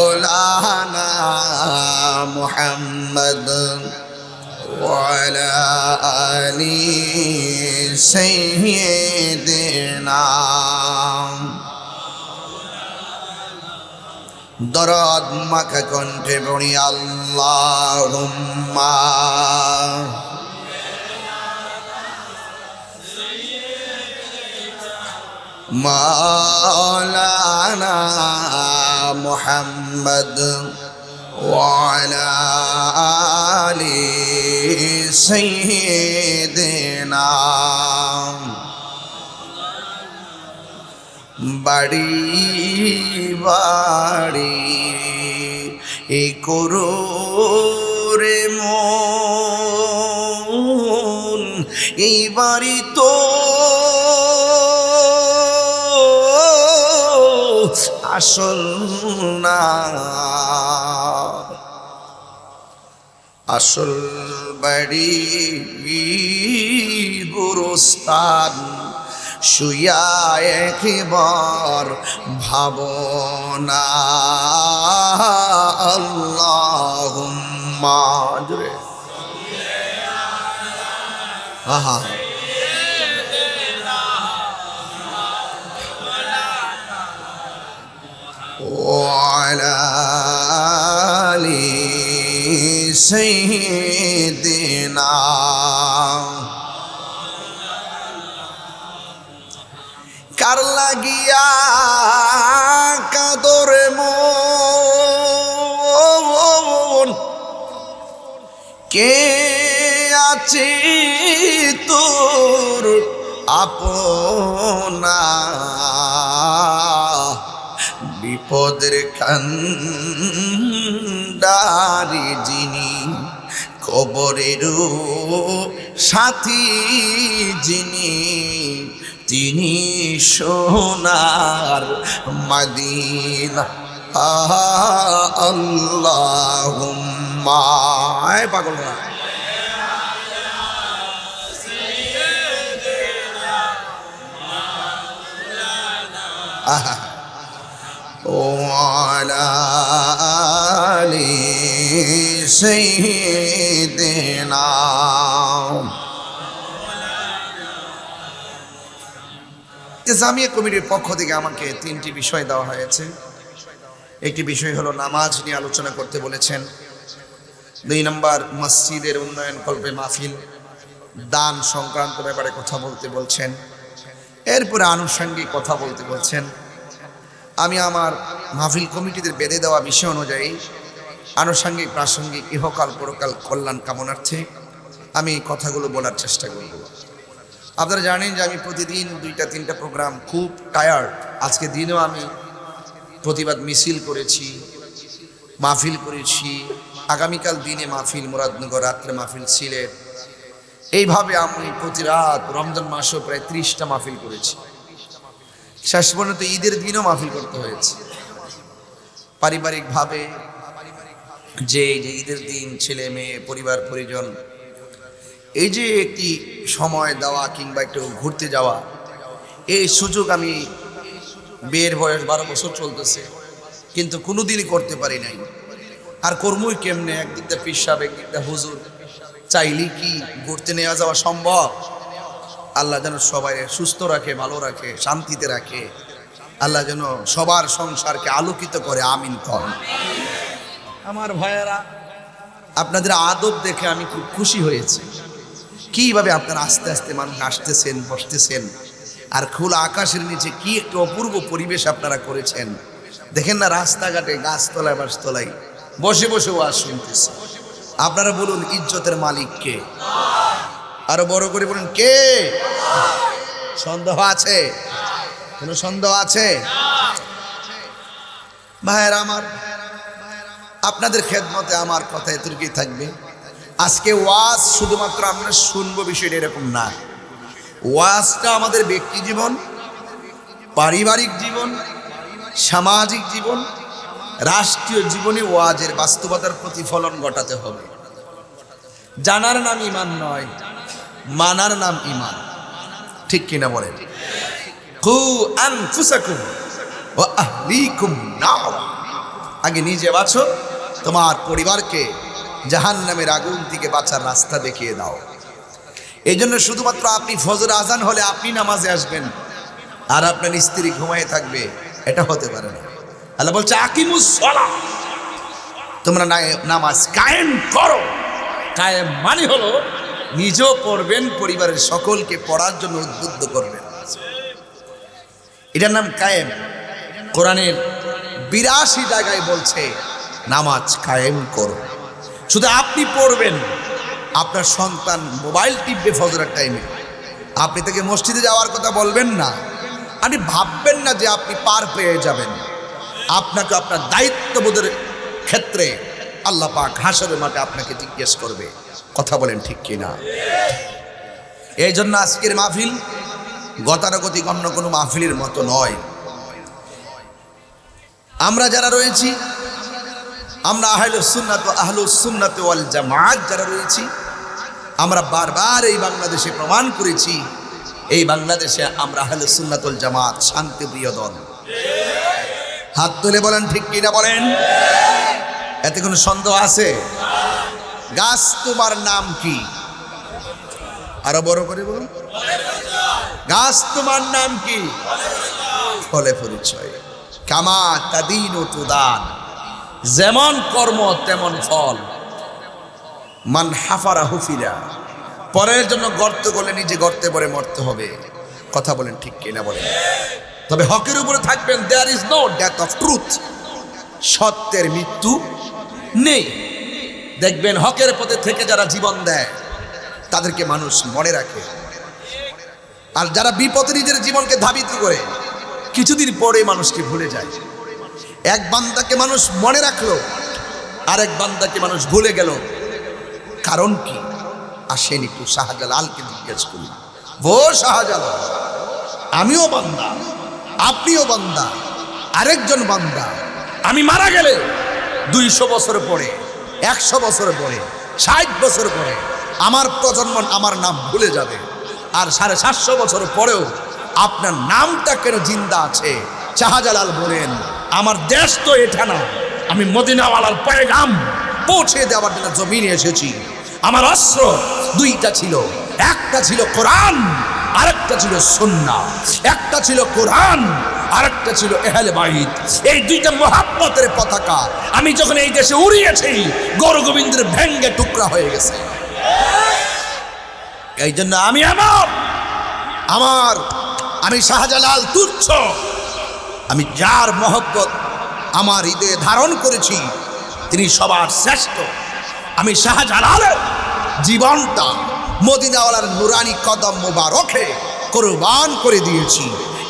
مولانا محمد وعلى آل سيدنا দরদ মাখা কণ্ঠে পড়ি আল্লাহুম্মা মাওলানা মুহাম্মদ وعلى آل سيدنا বাড়ি বাড়ি এই করো রে মন, এই বাড়ি তো আসল না, আসল বাড়ি গুরুস্থান শুয়া একবার ভাবনা আল্লাহুম্মা জুরে আহা وعلى آل سيدنا কার লাগিয়া কাদরে মন, কে আছি তোর আপনা, বিপদের কান্ডারি যিনি, কবরেরও সাথী যিনি, তিনি সোনার মদিনা। আল্লাহুম্মা পাগলরা ওয়ালা আলি সাইয়্যিদিনা। জামিয়া কমিটির পক্ষ থেকে আমাকে 3টি বিষয় দেওয়া হয়েছে। একটি বিষয় হলো নামাজ নিয়ে আলোচনা করতে বলেছেন। 2 নম্বর মসজিদের উন্নয়ন কল্পে মাহফিল, দান সংক্রান্ত ব্যাপারে কথা বলতে বলছেন। এরপরে আনুষঙ্গিক কথা বলতে বলছেন। আমি আমার মাহফিল কমিটিদের বেঁধে দেওয়া বিষয় অনুযায়ী আনুষঙ্গিক প্রাসঙ্গিক ইহকাল পরকাল কল্যাণ কামনার্থে আমি কথাগুলো বলার চেষ্টা করব। আপনারা জানেন যে আমি প্রতিদিন 2-3টা প্রোগ্রাম, খুব টায়ার্ড। আজকে দিনেও আমি প্রতিবাদ মিছিল করেছি, মাহফিল করেছি, আগামীকাল দিনে মাহফিল মুরাদনগর, রাত্রে মাহফিল সিলেট। এইভাবে আমি প্রতি রাত, রমজান মাসেও প্রায় 30টা মাহফিল করেছি। শেষ পর্যন্ত ঈদের দিনও মাহফিল করতে হয়েছে। পারিবারিকভাবে যে ঈদের দিন ছেলে মেয়ে পরিবার পরিজন, এই যে একটি সময় দেওয়া কিংবা একটু ঘুরতে যাওয়া, এই সুযোগ আমি বিয়ের বয়স 12 বছর চলতেছে, কিন্তু কোনোদিনই করতে পারি নাই। আর কর্মই কেমনে? একদিক দিয়ে পিসাব, একদিক দিয়ে হুজুর, চাইলে কি ঘুরতে নেওয়া যাওয়া সম্ভব? আল্লাহ যেন সবাই সুস্থ রাখে, ভালো রাখে, শান্তিতে রাখে। আল্লাহ যেন সবার সংসারকে আলোকিত করে, আমিন কর। আমার ভাইয়েরা, আপনাদের আদব দেখে আমি খুব খুশি হয়েছি। কিভাবে আপনারা আস্তে আস্তে মানুষ আসতেছেন, বসতেছেন, আর খোলা আকাশের নিচে কি একটু অপূর্ব পরিবেশ আপনারা করেছেন। দেখেন না, রাস্তাঘাটে গাছতলায় বাসতলায় বসে বসে ওয়াজ শুনতেছে। আপনারা বলুন, ইজ্জতের মালিক কে? আরো বড় করে বলুন, কে? সন্দেহ আছে? কোনো সন্দেহ আছে? ভাইয়েরা আমার, আপনাদের খেদমতে আমার কথা এতটুকুই থাকবে। আজকে ওয়াজ শুধুমাত্র আমরা শুনবো বিষয়টা এরকম না। ওয়াজটা আমাদের ব্যক্তি জীবন, পারিবারিক জীবন, সামাজিক জীবন, রাষ্ট্রীয় জীবনে ওয়াজের বাস্তবতার প্রতিফলন ঘটাতে হবে। জানার নাম ঈমান নয়, মানার নাম ঈমান। ঠিক কিনা বলেন? কু আনফুসাকুম ওয়া আহলিকুম নার। আগে নিজে বাঁচো, তোমার পরিবারকে জাহান্নামের আগুন থেকে বাঁচার রাস্তা দেখিয়ে দাও। এই জন্য শুধুমাত্র আপনি ফজর আজান হলে আপনি নামাজে আসবেন আর আপনার স্ত্রী ঘুমায় থাকবে, এটা হতে পারে না। আল্লাহ বলছে, আকিমুস সালাহ, তোমরা নামাজ কায়েম করো। কায়েম মানে হলো নিজেও পড়বেন, পরিবারের সকলকে পড়ার জন্য উদ্বুদ্ধ করবেন। এটার নাম কায়েম। কোরআনের 82 জায়গায় বলছে নামাজ কায়েম করো। শুধু আপনি পড়বেন, আপনার সন্তান মোবাইল টিপবে ফজরের টাইমে, আপনি তাকে মসজিদে যাওয়ার কথা বলবেন না। আপনি ভাববেন না যে আপনি পার পেয়ে যাবেন। আপনাকে আপনার দায়িত্ববোধের ক্ষেত্রে আল্লাহ পাক হাসরের মাঠে আপনাকে জিজ্ঞেস করবে। কথা বলেন ঠিক কিনা? এই জন্য আজকের মাহফিল গতানুগতিক অন্য কোনো মাহফিলের মতো নয়। আমরা যারা রয়েছি, আমরা আহলুস সুন্নাত ওয়াল জামাত যারা রয়েছি, আমরা বারবার এই বাংলাদেশে প্রমাণ করেছি, এই বাংলাদেশে আমরা আহলুস সুন্নাত ওয়াল জামাত শান্তিপ্রিয় দল। হাত তুলে বলেন ঠিক কিনা বলেন? এতে কোনো সন্দেহ আছে? গাছ তোমার নাম কি? আরো বড় করে বলুন, গাছ তোমার নাম কি? ফলে পরিচয়। কামা তাদিনু তুদান, যেমন কর্ম তেমন ফল। মান হাফারা হুফিরা, পরের জন্য গর্ত করলে নিজে গর্তে পড়ে মরতে হবে। কথা বলেন ঠিক কিনা বলেন? তবে হকের উপরে থাকবেন। There is no death of truth, সত্যের মৃত্যু নেই। দেখবেন হকের পথে থেকে যারা জীবন দেয়, তাদেরকে মানুষ মনে রাখে। আর যারা বিপদে নিজের জীবনকে ধাবিত করে কিছুদিন পরে মানুষকে ভুলে যায়। এক বান্দাকে মানুষ মনে রাখলো, আরেক বান্দাকে মানুষ ভুলে গেল, কারণ কি? আসেন একটু শাহজালালকে জিজ্ঞেস করি। ও শাহজালাল, আমিও বান্দা, আপনিও বান্দা, আরেকজন বান্দা। আমি মারা গেলে 200 বছর পরে, 100 বছর পরে, 60 বছর পরে আমার প্রজন্ম আমার নাম ভুলে যাবে। আর 750 বছর পরেও আপনার নামটা কেন জিন্দা আছে? শাহজালাল বলেন, আমার দেশ তো এটা না, আমি মদিনাওয়ালার পয়গাম পৌঁছে দেওয়ার জন্য জমিনে এসেছি। আমার অস্ত্র 2টা ছিল, একটা ছিল কোরআন, আরেকটা ছিল সুন্নাহ। একটা ছিল কোরআন, আরেকটা ছিল আহলে বাইত। এই 2টা মুহাব্বতের পতাকা আমি যখন এই দেশে উড়িয়েছি, গৌর গোবিন্দের ভেঙ্গে টুকরা হয়ে গেছে। এই জন্য আমি শাহজালাল তুচ্ছ। আমি যার মহব্বত আমার হৃদয়ে ধারণ করেছি তিনি সবার শ্রেষ্ঠ। আমি শাহজালালের জীবনটা মদিনাওয়ালার নুরানি কদম মোবারকে কুরবান করে দিয়েছি।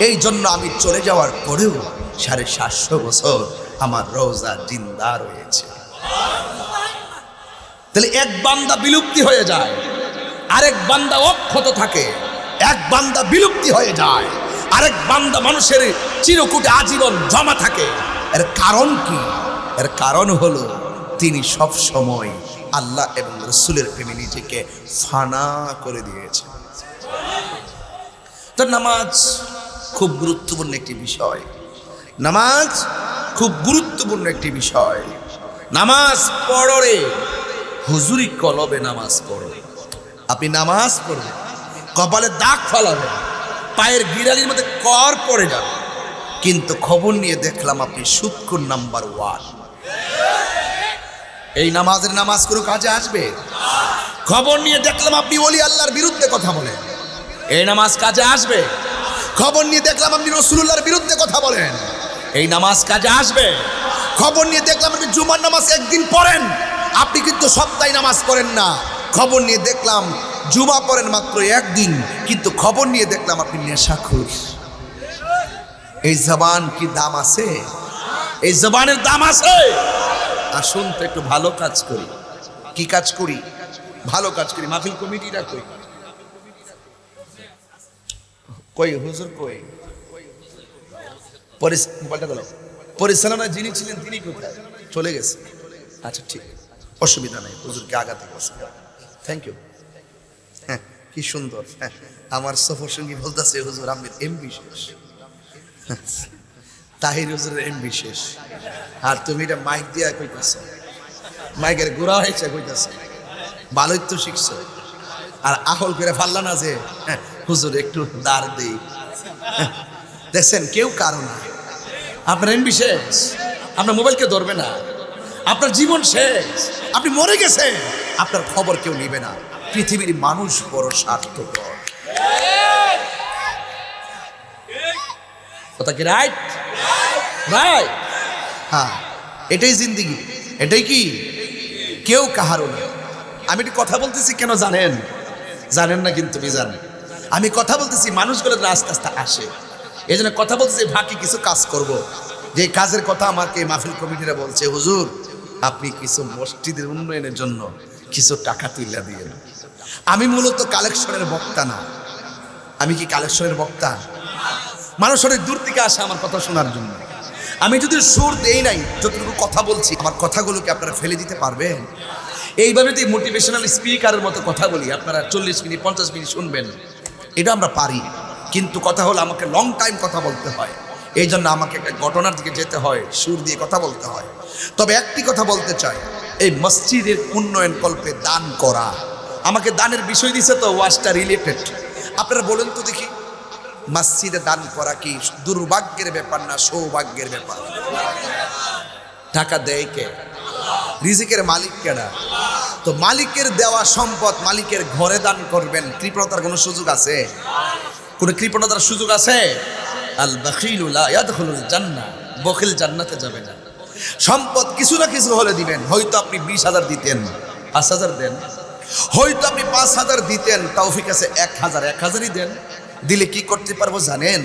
এই জন্য আমি চলে যাওয়ার পরেও 750 বছর আমার রওজা জিন্দা রয়েছে। তাহলে এক বান্দা বিলুপ্তি হয়ে যায়, আরেক বান্দা অক্ষত থাকে। এক বান্দা বিলুপ্তি হয়ে যায়, আরেক বান্দা মানুষের চিরকুটে আজীবন জমা থাকে। এর কারণ কি? এর কারণ হলো তিনি সব সময় আল্লাহ এবং রাসূলের প্রেমে নিজেকে ফানা করে দিয়েছে। তো নামাজ খুব গুরুত্বপূর্ণ একটি বিষয়। নামাজ খুব গুরুত্বপূর্ণ একটি বিষয়। নামাজ পড়ে, হুজুরি কলবে নামাজ পড়ে। আপনি নামাজ পড়বেন, কপালে দাগ ফেলাবেন, পায়ের গিরালির মধ্যে কর পড়ে যাবে, কিন্তু খবর নিয়ে দেখলাম আপনি সুৎখোর নাম্বার 1। এই নামাজ কোনো কাজে আসবে? খবর নিয়ে দেখলাম আপনি ওলি আল্লাহর বিরুদ্ধে কথা বলেন, এই নামাজ কাজে আসবে? খবর নিয়ে দেখলাম আপনি রাসূলুল্লাহর বিরুদ্ধে কথা বলেন, এই নামাজ কাজে আসবে? খবর নিয়ে দেখলাম আপনি জুমার নামাজ একদিন পড়েন, আপনি কিন্তু সপ্তাহে নামাজ পড়েন না। খবর নিয়ে দেখলাম জুমা পড়েন মাত্র একদিন, কিন্তু খবর নিয়ে দেখলাম আপনি নেশাখোর। এই জবান কি দাম আছে? এই জবানের দাম আছে? আসুন তো একটু ভালো কাজ করি। কি কাজ করি? ভালো কাজ করি। মাহফিল কমিটিরা কই হুজুর কই? পরিচালনা যিনি ছিলেন তিনি কোথায়? চলে গেছে। আচ্ছা ঠিক, অসুবিধা নাই, হুজুরকে আগাতে বসে। Thank you. হ্যাঁ, কি সুন্দর। হ্যাঁ, আমার সফর সঙ্গী বলতেছে হুজুর আহমেদ এমবি শেষ, তাহির হুজুরের এমবি শেষ, আর তুমি এটা মাইক দিয়া কইতেছ, মাইকের গোড়া হয়েছে কইতেছ, ভালোই তো শিখছো। আর আহল করে ফাল্লা না যে হুজুর একটু দাঁড় দেই। দেখছেন, কেউ কারো না। আপনার এমবি শেষ, আপনার মোবাইলকে ধরবে না, আপনার জীবন শেষ, আপনি মরে গেছেন, আপনার খবর কেউ নিবে না। পৃথিবীর মানুষ বড় স্বার্থপর। কথা কি রাইট? রাইট। হ্যাঁ, এটাই জিন্দেগি, এটাই কি কেউ কাহারও না। আমি একটু কথা বলতেছি কেন জানেন? জানেন না কিন্তু জানেন। আমি কথা বলতেছি মানুষগুলো আস্তে আস্তে আসে, এই জন্য কথা বলতেছি বাকি কিছু কাজ করব। যে কাজের কথা আমাকে মাহফিল কমিটিরা বলছে, হুজুর আপনি কিছু মসজিদের উন্নয়নের জন্য কিছু টাকা তুলে দিয়েন। আমি মূলত কালেকশনের বক্তা না। আমি কি কালেকশনের বক্তা? মানুষ অনেক দূর থেকে আসে আমার কথা শোনার জন্য। আমি যদি সুর দেই নাই, যতটুকু কথা বলছি আমার কথাগুলোকে আপনারা ফেলে দিতে পারবেন? এইভাবে যদি মোটিভেশনাল স্পিকারের মতো কথা বলি, আপনারা 40 মিনিট 50 মিনিট শুনবেন, এটা আমরা পারি। কিন্তু কথা হলো আমাকে লং টাইম কথা বলতে হয়, এই জন্য আমাকে একটা ঘটনার দিকে যেতে হয়, সুর দিয়ে কথা বলতে হয়। তবে একটি কথা বলতে চাই, এই মসজিদের উন্নয়ন কল্পে দান করা, আমাকে দানের বিষয় দিছে তো ওয়াজটা রিলেটেড। আপনারা বলেন তো দেখি, মসজিদে দান করা কি দুর্ভাগ্যের ব্যাপার না সৌভাগ্যের ব্যাপার? টাকা দেয় কে? রিজিকের মালিক কেডা? তো মালিকের দেওয়া সম্পদ মালিকের ঘরে দান করবেন, কৃপণতার কোনো সুযোগ আছে? কোনো কৃপণতার সুযোগ আছে? আল বাখিলু লা ইয়াদখুলুল জান্নাহ, বখিল জান্নাতে যাবে না। সম্পদ কিছু না কিছু হলে দিবেন। হয়তো আপনি 20,000 দিতেন, 5,000 দেন, হয়তো আপনি 5,000 দিতেন, তৌফিক আছে 1,000ই দেন। দিলে কি করতে পারবো জানেন?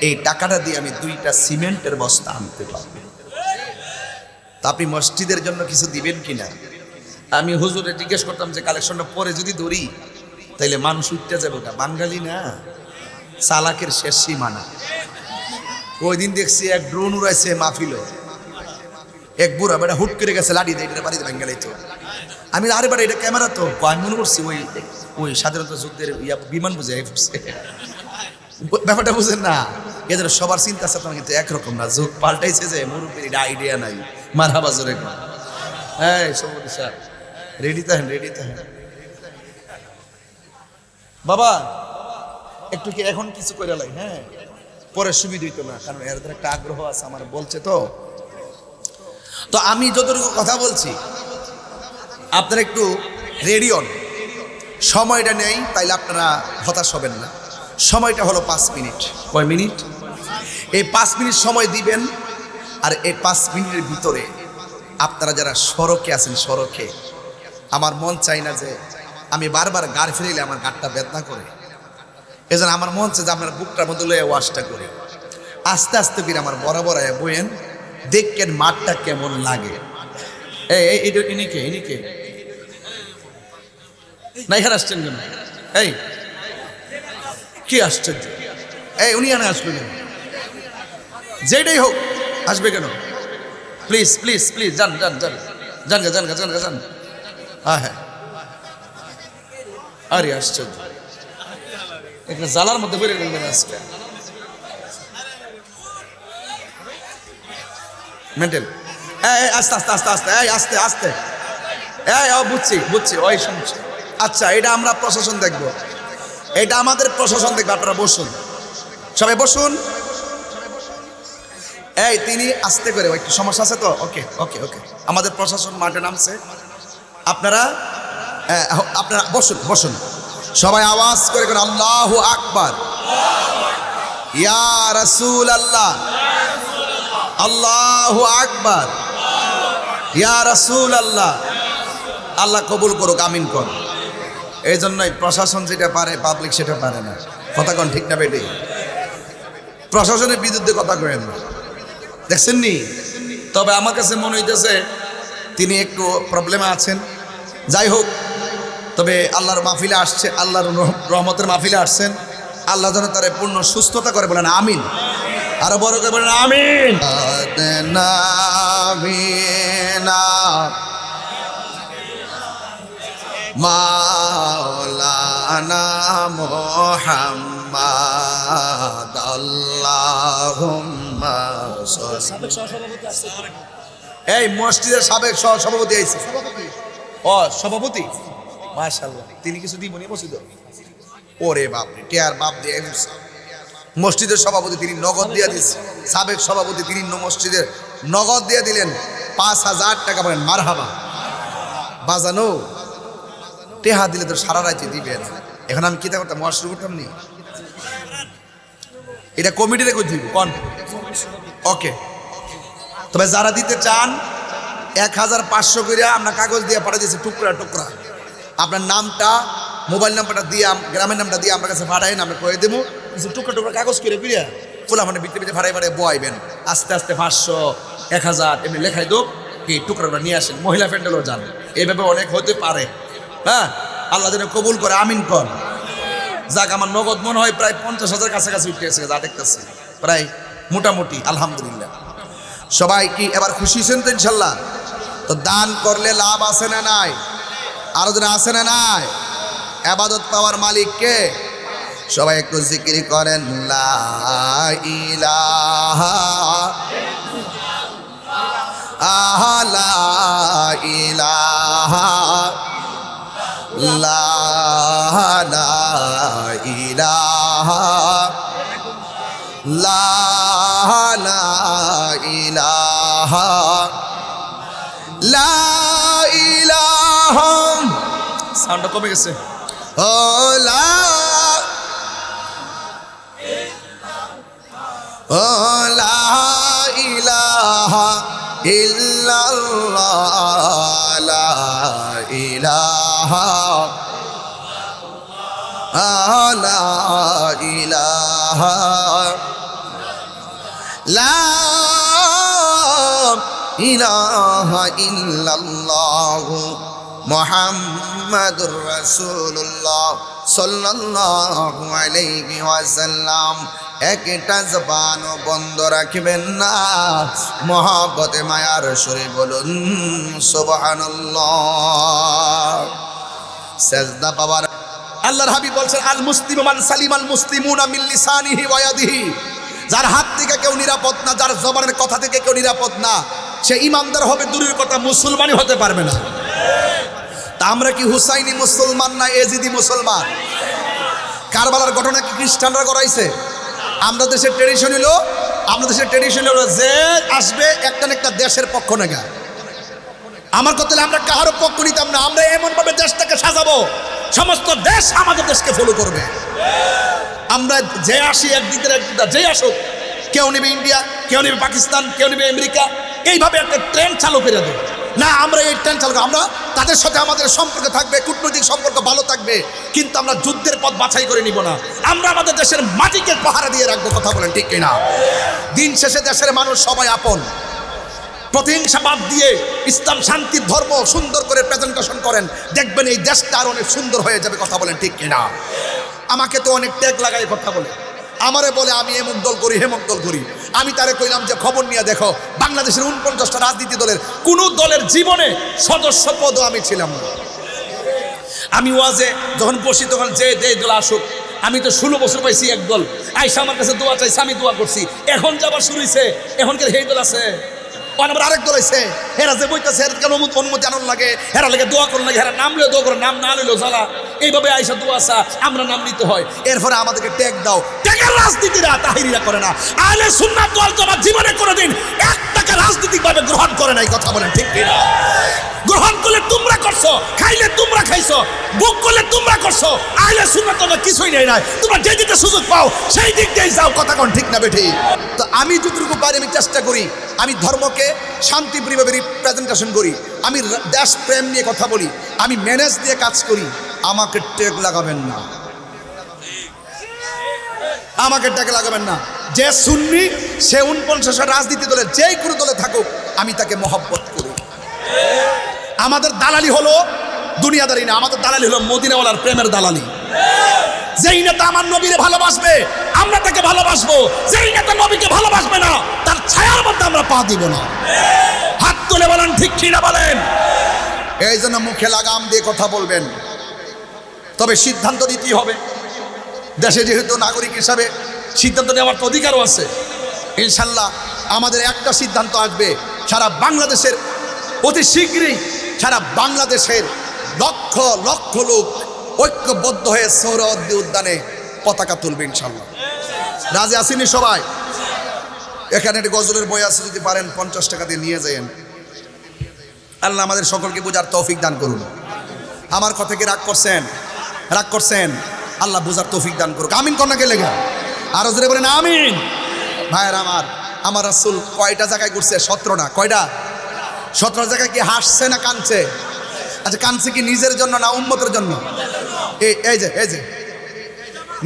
এই টাকাটা দিয়ে আমি 2টা সিমেন্টের বস্তা আনতে পারবো। তা আপনি মসজিদের জন্য কিছু দিবেন কিনা? আমি হুজুরে জিজ্ঞেস করতাম যে কালেকশনটা পরে যদি ধরি তাইলে মানুষ উঠতে যাবে, ওটা বাঙালি না, চালাকের শেষ সীমানা। ওই দিন দেখছি এক ড্রোন উড়াইছে মাহফিল, এক বুড়া বেটা হুট করে গেছে লাঠি দিয়ে এটা বাড়িতে ভেঙে গেছে। আমি আরে বেটা এটা ক্যামেরা তো, আমি মনে করছি ওই স্বাধীনতা যুদ্ধের বিমান বুঝে ব্যাপারটা বুঝেন না। এদের সবার চিন্তা চেতনা কিন্তু একরকম না, যুগ পাল্টাইছে যে মুরব্বীর এটা আইডিয়া নাই। মারহাবা জোরে কোন। হ্যাঁ সভাপতি স্যার রেডি থাকেন, রেডি থাকেন বাবা। একটু কি এখন কিছু করে লাই, হ্যাঁ পরে সুবিধা হইতো না, কারণ এর একটা আগ্রহ আছে আমার, বলছে তো। তো আমি যতটুকু কথা বলছি আপনারা একটু রেডি হন। সময়টা নেই, তাইলে আপনারা হতাশ হবেন না। সময়টা হলো 5 মিনিট। কয় মিনিট? এই 5 মিনিট সময় দিবেন। আর এই 5 মিনিটের ভিতরে আপনারা যারা সড়কে আছেন, সড়কে আমার মন চাই না যে আমি বারবার গাড়ি ফিরাইলে আমার গাড়টা বেদনা করে। এজন্য আমার মন চাই যে আপনার বুকটার মধ্যে লয়ে ওয়াশটা করি। আস্তে আস্তে করে আমার বরাবর বইয়েন, দেখেন মাঠটা কেমন লাগে। ইনিকে না এখানে আসছেন কেন? এই কি আশ্চর্য, এই উনি এখানে আসলো কেন? যেটাই হোক আসবে কেন? প্লিজ প্লিজ প্লিজ যান যান যান যান যান যান যান। হ্যাঁ হ্যাঁ, আরে আশ্চর্য, একটা জালার মধ্যে বেড়ে গেলেন আজকে। মেন্টাল। আস্তে আস্তে আস্তে আস্তে, এই আস্তে আস্তে, বুঝছি বুঝছি, ওই শুনছি। আচ্ছা এটা আমরা প্রশাসন দেখবো, এটা আমাদের প্রশাসন দেখবো। আপনারা বসুন, সবাই বসুন। এই তিনি আস্তে করে, একটু সমস্যা আছে তো, ওকে ওকে ওকে। আমাদের প্রশাসন মাঠে নামছে, আপনারা আপনারা বসুন বসুন। সবাই আওয়াজ করে করে আল্লাহু আকবার, ইয়া রাসূল আল্লাহ, আল্লাহু আকবার, ইয়া রাসূল আল্লাহ। আল্লাহ কবুল করুক, আমিন কর। এই জন্যই প্রশাসন যেটা পারে পাবলিক সেটা পারে না। কথা কন ঠিক না বেটি? প্রশাসনের বিরুদ্ধে কথা কয়েন না, দেখছেন নি? তবে আমার কাছে মনে হইতেছে তিনি একটু প্রবলেমে আছেন। যাই হোক, তবে আল্লাহর মাহফিলে আসছে, আল্লাহর রহমতের মাহফিলে আসছেন। আল্লাহ যেন তার পূর্ণ সুস্থতা করে, বলেন আমিন। আরো বড় করে বলেন আমিন। মাওলানা মুহাম্মদ আল্লাহুম্মা সাবেক সভাপতি আছে, এই মসজিদের সাবেক সভাপতি আইছে। ও সভাপতি, মাশাআল্লাহ। তিনি কিছু দিবনি মসজিদ? ওরে বাপ রে, টিয়ার বাপ দিয়ে মসজিদের সভাপতি তিনি নগদ দিয়ে দিচ্ছে। সাবেক সভাপতি তিনি মসজিদের নগদ দিয়ে দিলেন 5,000 টাকা। বলেন মারহাবা। বাজানো টেহা দিলে তো সারা রাতে দিবেন। এখন আমি কিতা করতাম, ওয়াশ শুরু করতাম নি? এটা কমিটিতে করে দিব কোন? ওকে। তবে যারা দিতে চান 1,500 করে আমরা কাগজ দিয়ে পাঠিয়ে দিয়েছি, টুকরা টুকরা। আপনার নামটা, মোবাইল নাম্বারটা দিয়ে, গ্রামের নামটা দিয়ে আমার কাছে পাঠাইন, আমরা করে দেবো। কিছু টুকরা টুকরা কাগজ করে ফিরিয়া ফুলা মানে বিটে বিটে ফাড়াই ফাড়াই বয়াইবেন। আস্তে আস্তে 500, 1,000 এমনি লেখাই দো, কি টুকরাটা নিয়ে আসেন। মহিলা প্যান্ডেলও যান, এইভাবে অনেক হতে পারে। হ্যাঁ, আল্লাহ যেন কবুল করে, আমিন কর। যাক, আমার নগদ মনে হয় প্রায় 50,000 কাছাকাছি উঠে গেছে, যা দেখতেছি প্রায় মোটামুটি। আলহামদুলিল্লাহ। সবাই কি এবার খুশি হয়েছেন তো ইনশাল্লাহ? তো দান করলে লাভ আছে না নাই? আরো যেন আছে না নাই? ইবাদত পাওয়ার মালিক কে? সবাই একটু জিকির করেন, লা ইলাহা লা ইলাহা লা ইলাহা লা ইলাহা লা ইলাহা। সাউন্ডটা কমে গেছে। ও লা ইলাহা ইল্লাল্লাহ, লা ইলাহা ইলাহা লা ইলাহা লা ইলাহা ইল্লাল্লাহ মুহাম্মাদুর রাসূলুল্লাহ সাল্লাল্লাহু আলাইহি ওয়াসাল্লাম। একটা জবান বন্ধ রাখবেন না, মহব্বতে মায়ার সুরে বলুন সুবহানাল্লাহ। সেজদা পাওয়ার আল্লাহর হাবিব বলছেন, আল মুসলিমু মান সালিমাল মুসলিমুনা মিন লিসানিহি ওয়া ইয়াদিহি। যার হাত থেকে কেউ নিরাপদ না, যার জবানের কথা থেকে কেউ নিরাপদ না, সে ইমানদার হবে দূরের কথা মুসলমানই হতে পারবে না। তা আমরা কি হুসাইনি মুসলমান না এজিদি মুসলমান? কারবালার ঘটনা কি খ্রিস্টানরা করাইছে? আমরা দেশের ট্রেডিশন হলো যে আসবে একটা না একটা দেশের পক্ষ নেগা। আমার কথা হলে আমরা কারো পক্ষ নিতাম না, আমরা এমন ভাবে দেশটাকে সাজাবো সমস্ত দেশ আমাদের দেশকে ফলো করবে। আমরা যে আসি একদিকে যে আসুক, কেউ নেবে ইন্ডিয়া, কেউ নেবে পাকিস্তান, কেউ নেবে আমেরিকা, এইভাবে একটা ট্রেন চালু করে দেবো না। আমরা এই ট্রেন চালু, আমরা তাদের সাথে আমাদের সম্পর্ক থাকবে, কূটনৈতিক সম্পর্ক ভালো থাকবে, কিন্তু আমরা যুদ্ধের পথ বাছাই করে নিব না। আমরা আমাদের দেশের মাটিকে পাহারা দিয়ে রাখবো। কথা বলেন ঠিক কিনা? দিন শেষে দেশের মানুষ সবাই আপন। প্রতিহিংসা বাদ দিয়ে ইসলাম শান্তির ধর্ম সুন্দর করে প্রেজেন্টেশন করেন, দেখবেন এই দেশটা আর অনেক সুন্দর হয়ে যাবে। কথা বলেন ঠিক কিনা? আমাকে তো অনেক ট্যাগ লাগাই কথা বলে, আমারে বলে আমি এমন দল করি হেমক দল করি। আমি তারে কইলাম যে খবর নিয়ে দেখো, বাংলাদেশের 49টা রাজনীতি দলের কোনো দলের জীবনে সদস্য পদও আমি ছিলাম না। আমি ওয়াজে যখন বসি তখন যে দল আসুক, আমি তো 16 বছর পাইছি এক দল আইসা আমার কাছে দোয়া চাইছে, আমি দোয়া করছি। এখন যাবার শুরু হয়েছে, এখনকার এই দল আছে, আমার আরেক দল আছে, হেরা যে বইতেছে কেন অনুমতি আনন্দ লাগে, হেরা লাগে দোয়া করুন লাগে, হেরা নাম লিও দোয়া করে, নাম না লিলেও জ্বালা। এইভাবে আইসা দোয়া আসা, আমরা নাম নিতে হয়। এরপরে আমাদেরকে ট্যাগ দাও। ট্যাগের রাজনীতিরা তাহিরিরা করে না। আহলে সুন্নাত ওয়াল জামাত জীবনে কোনোদিন এক টাকা রাজনীতিকভাবে গ্রহণ করে নাই। কথা বলেন ঠিক কিনা? গ্রহণ করলে তোমরা করছো, খাইলে তোমরা খাইছো, বুক করলে তোমরা করছো। আহলে সুন্নাত তোমরা কিছুই নেই নাই, তোমরা যে দিকে সুযোগ পাও সেই দিক দিয়েই যাও। কথা কোন ঠিক না বেঠি? তো আমি যতটুকু পারি আমি চেষ্টা করি, আমি ধর্মকে শান্তিপ্রিয়ভাবে রিপ্রেজেন্টেশন করি, আমি দেশ প্রেম নিয়ে কথা বলি, আমি ম্যানেজ দিয়ে কাজ করি। আমাকে ট্যাগ লাগাবেন না, আমাকে ট্যাগ লাগাবেন না। যে সুন্নি সে 49 রাজনীতি দলে যেই কোনো দলে থাকুক, আমি তাকে মহব্বত করি। আমাদের দালালি হলো দুনিয়াদারি না, আমাদের দালালি হলো মদিনাওয়ালার প্রেমের দালালি। যেই নেতা আমার নবীরে ভালোবাসবে আমরা তাকে ভালোবাসবো, যেই নেতা নবীকে ভালোবাসবে না তার ছায়ার মধ্যে আমরা পা দিব না। হাত তুলে বলেন ঠিক কি না বলেন? এই জন্য মুখে লাগাম দিয়ে কথা বলবেন, তবে সিদ্ধান্ত দিতেই হবে। দেশে যেহেতু নাগরিক হিসাবে সিদ্ধান্ত নেওয়ার তো অধিকারও আছে। ইনশাল্লাহ আমাদের একটা সিদ্ধান্ত আসবে, সারা বাংলাদেশের অতি শীঘ্রই সারা বাংলাদেশের লক্ষ লক্ষ লোক ঐক্যবদ্ধ হয়ে সোহরাওয়ার্দী উদ্যানে পতাকা তুলবে ইনশাল্লাহ। রাজি আসেনি সবাই? এখানে একটা গজলের বই আছে, যদি পারেন 50 টাকা দিয়ে নিয়ে যাবেন। আল্লাহ আমাদের সকলকে বোঝার তৌফিক দান করুন। আমার কথা কি রাগ করছেন? রাগ করছেন? আল্লাহ বোঝার তৌফিক দান করুক। আমিন কন্যাকে লেখা আরো জোরে বলেন আমিন। ভাইয়ের আমার রাসূল কয়টা জায়গায় ঘুরছে? 17টা। কয়টা? 17 জায়গায় কি হাসছে না কাঁদছে? আচ্ছা, কাঁদছে কি নিজের জন্য না উম্মতের জন্য? এই যে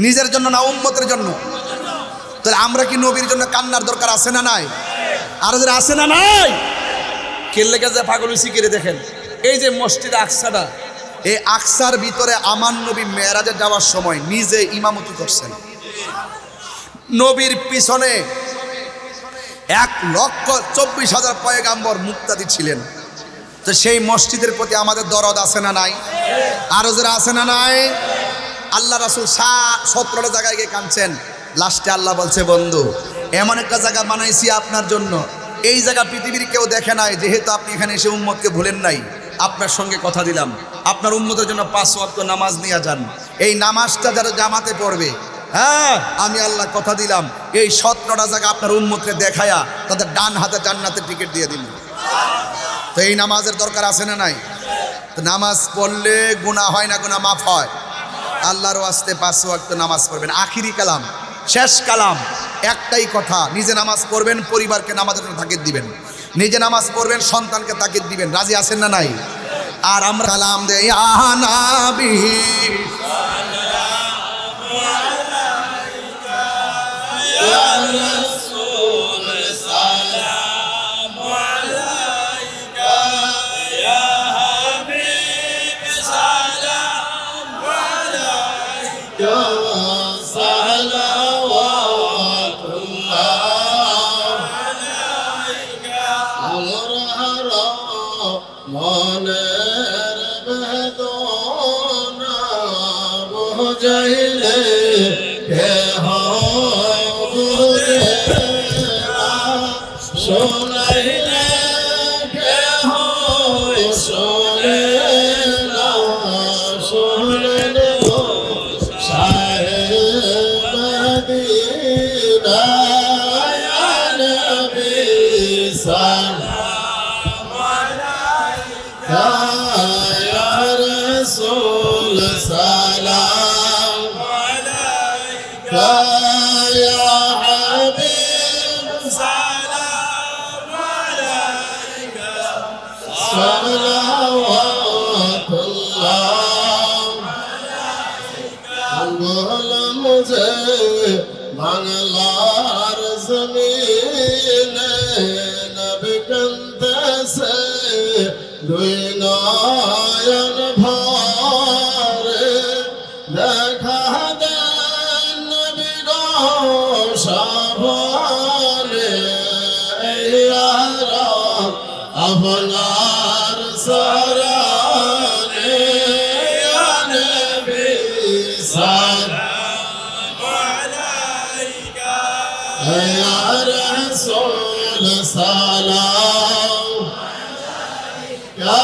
নিজের জন্য না উম্মতের জন্য? তাহলে আমরা কি নবীর জন্য কান্নার দরকার আছে না নাই? আরো যারা আছে না নাই? কেল্লে গেছে পাগল হইছি কেড়ে দেখেন, এই যে মসজিদ আকসাটা, এই আকসার ভিতরে আমার নবী মেরাজে যাওয়ার সময় নিজে ইমামতি করছেন। নবীর পিছনে 1,24,000 পয়গাম্বর মুক্তাদি ছিলেন। তো সেই মসজিদের প্রতি আমাদের দরদ আছে না নাই? আরো যারা আছে না নাই? আল্লাহ রাসূল 17টা জায়গায় গিয়ে কাঁদছেন। লাস্টে আল্লাহ বলছে, বন্ধু এমন একটা জায়গা বানাইছি আপনার জন্য, এই জায়গা পৃথিবীর কেউ দেখে নাই। যেহেতু আপনি এখানে এসে উম্মতকে ভুলেন নাই, আপনার সঙ্গে কথা দিলাম আপনার উম্মতের জন্য 5 ওয়াক্ত নামাজ নিয়ে যান। এই নামাজটা যারা জামাতে পড়বে, হ্যাঁ আমি আল্লাহ কথা দিলাম এই 17টা জায়গা আপনার উম্মতকে দেখায়া তাদের ডান হাতে জান্নাতের টিকিট দিয়ে দিন। তো এই নামাজের দরকার আছে না নাই? তো নামাজ পড়লে গুনাহ হয় না, গুনাহ মাফ হয়। আল্লাহর ওয়াস্তে 5 ওয়াক্ত নামাজ পড়বেন। আখিরি কালাম, শেষ কালাম, একটাই কথা, নিজে নামাজ পড়বেন, পরিবারকে নামাজের জন্য তাকিদ দিবেন। নিজে নামাজ পড়বেন, সন্তানকে তাকিদ দিবেন। রাজি আছেন না নাই? আর আমরা সালাম দেই ইয়া নবী মনের বেদনা বুঝাইলে কেহ বুঝে না, শোনাইলে কেহ শোনে না, শোনেন গো সাহেব মদিনা ইয়া নবী সালাম আলাইকা ইয়া রাসূল সালাম আলাইকা ইয়া হাবিব সালাম আলাইকা সালাওয়াতুল্লাহ বল মুঝে বাংলার জমিনে নবী কান্দেছে দুই নয়ন ভরে, দেখা দেন নবী গো সপনে আপনার শরণে ইয়া নবী সালাম আলাইকা ইয়া রাসূল সালাম আলাইকা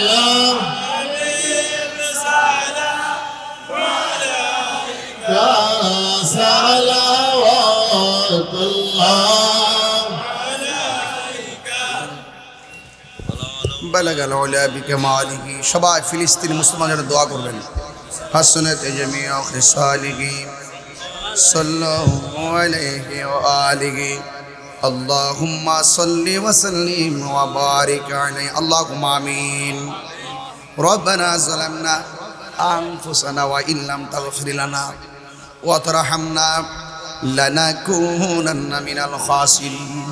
ইয়া হাবিব সালাম আলাইকা সালাওয়াতুল্লাহ বালাগাল উলা বিকামালিহি। সবাই ফিলিস্তিন মুসলমানদের দোয়া করবেন। হাসনাত জামিআ খিসালিহি সাল্লাল্লাহু আলাইহি ওয়া আলিহি আল্লাহুম্মা সাল্লি ওয়া সাল্লিম ওয়া বারিক আলাইহি আল্লাহুম্মা আমিন। রব্বানা যালামনা আনফুসানা ওয়া ইল্লাম তাগফির লানা ওয়া তারহামনা লানাকুনান্না মিনাল খাসিরিন।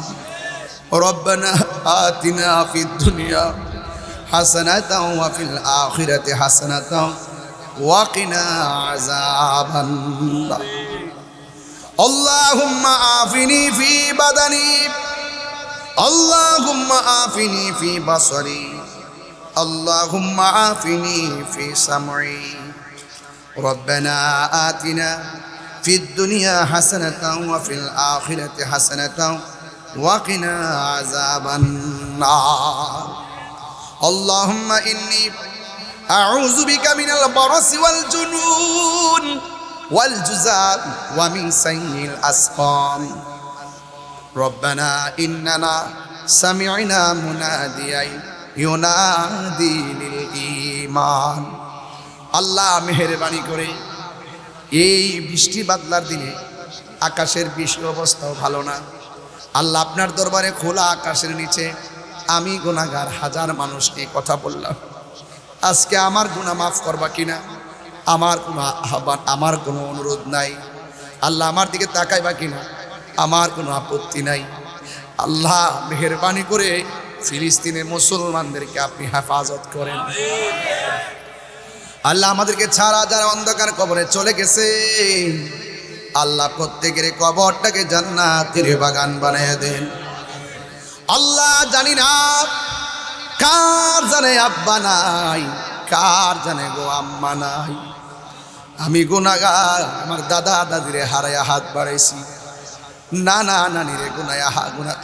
ربنا آتنا في الدنيا حسنة وفي الآخرة حسنة وقنا عذاب النار اللهم عافني في بدني اللهم عافني في بصري اللهم عافني في سمعي ربنا آتنا في الدنيا حسنة وفي الآخرة حسنة وقنا عذاب النار اللهم إني أعوذ بك من البرص والجنون والجذام ومن سيء الأسقام ربنا إننا سمعنا مناديا ينادي للإيمان আল্লাহ মেহেরবানি করে এই বৃষ্টি বাদলার দিনে আকাশের বৃষ্টি অবস্থাও ভালো না। আল্লাহ আপনার দরবারে খোলা আকাশের নিচে আমি গুনাহগার হাজার মানুষকে কথা বললাম, আজকে আমার গুনাহ মাফ করবা কিনা? আমার কোনো আহ্বান, আমার কোনো অনুরোধ নাই। আল্লাহ আমার দিকে তাকাইবা কিনা? আমার কোনো আপত্তি নাই। আল্লাহ মেহেরবানি করে ফিলিস্তিনের মুসলমানদেরকে আপনি হেফাজত করেন। আল্লাহ আমাদেরকে ছাড়া যারা অন্ধকার কবরে চলে গেছে, আল্লাহ প্রত্যেকের কবরটাকে জান্নাতের বাগান বানিয়ে দেন। আল্লাহ জানি না কার জানে আব্বা নাই, কার জানে গো আম্মা নাই। আমি গুনাহগার, আমার দাদা দাদিরে হারায়া হাত বাড়াইছি, নানা নানিরে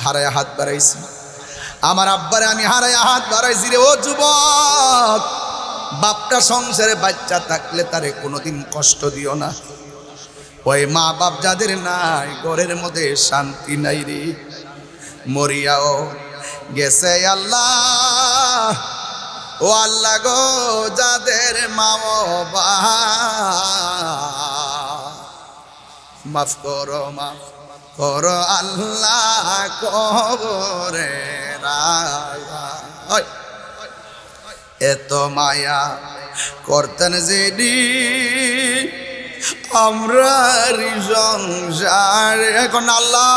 হারায়া হাত বাড়াইছি, আমার আব্বারে আমি হারায়া হাত বাড়াইছি রে। ও যুবক, বাপটা সংসারে বাচ্চা থাকলে তারে কোনোদিন কষ্ট দিও না। ওই মা বাপ যাদের নাই, ঘরের মধ্যে শান্তি নাই রে। মরিয়াও গেছে আল্লাহ, ও আল্লাহ গো, যাদের মা বাবা মাফ করো, মাফ করো আল্লাহ, কবরে এত মায়া করতেন যেদি আমরা সংসার এখন আল্লাহ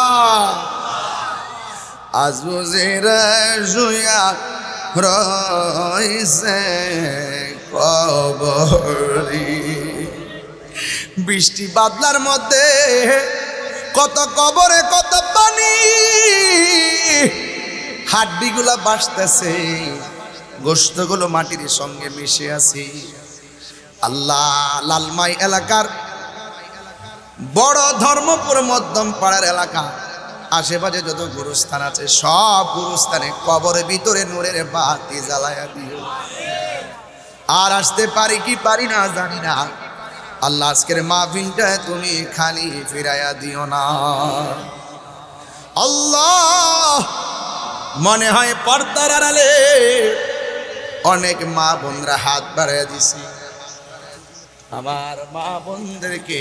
আজ বুঝিরা শুয়া রইছে কবরি। বৃষ্টি বাদলার মধ্যে কত কবরে কত পানি, হাড্ডিগুলা বাসতেছে, গোশতগুলো মাটির সঙ্গে মিশে আছে। আল্লাহ লালমাই এলাকার বড় ধর্মপুর মধ্যম পাড়ার এলাকা, আশেপাশে যত গুরুস্থান আছে সব গুরুস্থানে কবরের ভিতরে নূরের বাতি জ্বালায়া দিও। আর আসতে পারি কি পারি না জানি না, আল্লাহ আজকের মাহফিলটা তুমি খালি ফিরাইয়া দিও না। আল্লাহ মনে হয় পর্দার আড়ালে অনেক মা বোনরা হাত বাড়াইয়া দিছে। আমার মা বোনদেরকে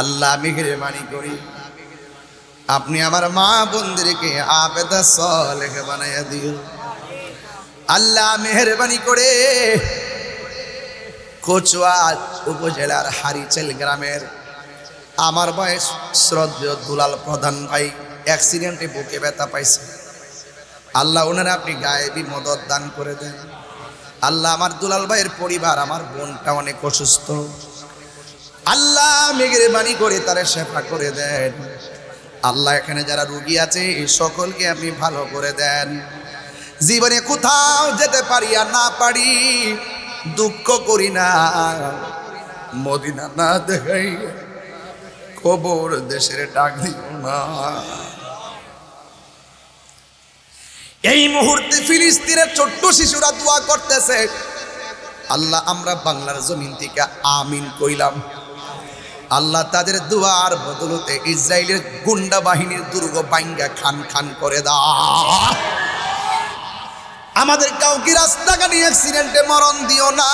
আল্লাহ মেহেরবানি করি আপনি আমার মা বোনদেরকে আবেদা সলেহ বানাইয়া দিও। আল্লাহ মেহেরবানি করে কচুয়া উপজেলার হারিচেল গ্রামের আমার বয়স শ্রদ্ধেয় দুলাল প্রধান ভাই অ্যাক্সিডেন্টে বুকে ব্যথা পাইছে। আল্লাহ ওনারা আপনি গায়েবী মদত দান করে দেন। আল্লাহ আমার দুলাল ভাইয়ের পরিবার, আমার বোনটা অনেক অসুস্থ, আল্লাহ মেহেরবানি করে তারা সেবা করে দেন। আল্লাহ এখানে যারা রোগী আছে সকলকে আপনি ভালো করে দেন। জীবনে কোথাও যেতে পারি আর না পারি দুঃখ করি না, মদিনা না দেখাই কবর দেশের ডাক দিও না। এই মুহূর্তে ফিলিস্তিনের ছোট্ট শিশুরা দোয়া করতেছে, আল্লাহ আমরা বাংলার জমিন থেকে আমিন কইলাম। আল্লাহ তাদের দোয়ার বদলতে ইসরায়েলের গুন্ডা বাহিনীর দুর্গ বাইঙ্গা খান খান করে দাও। আমাদের কাউকে রাস্তাঘাটে অ্যাক্সিডেন্টে মরণ দিও না।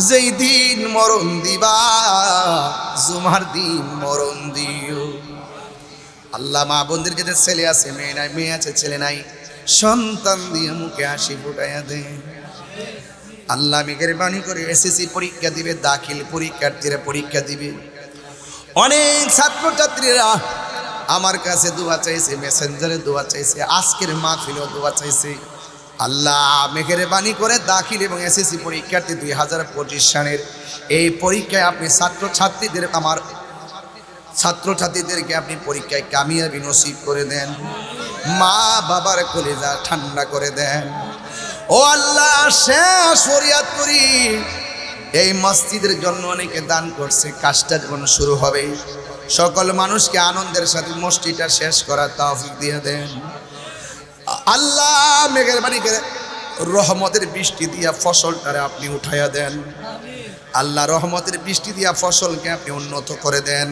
যেই দিন মরণ দিবা জুমার দিন মরণ দিও। আল্লাহ মা বোনদের যাদের ছেলে আছে মেয়ে নাই, মেয়ে আছে ছেলে নাই, সন্তান দিয়ে মুখে হাসি ফুটাইয়া দেন। আল্লাহ মেহেরবানি করে এসএসসি পরীক্ষা দিবে, দাখিল পরীক্ষার্থীরা পরীক্ষা দিবে। অনেক ছাত্রছাত্রীরা আমার কাছে দোয়া চাইছে, মেসেঞ্জারে দোয়া চাইছে, আজকের মাহফিলেও দোয়া চাইছে। আল্লাহ মেহেরবানি করে দাখিল এবং এসএসসি পরীক্ষার্থী 2025 সালের এই পরীক্ষায় আপনি ছাত্রছাত্রীদের আমার ছাত্রছাত্রীদেরকে আপনি পরীক্ষায় কামিয়াবি নসিব করে দেন। মা বাবার কলিজা ঠান্ডা করে দেন। ও আল্লাহ শেষ ফরিয়াদ করি, এই মসজিদের জন্য অনেকে দান করছে, কাজটা যখন শুরু হবে সকল মানুষকে আনন্দের সাথে মসজিদটা শেষ করার তৌফিক দিয়ে দেন। আল্লাহ মেহেরবানি করে রহমতের বৃষ্টি দিয়া ফসলটারে আপনি উঠাইয়া দেন। আল্লাহ রহমতের বৃষ্টি দিয়া ফসলকে আপনি উন্নত করে দেন।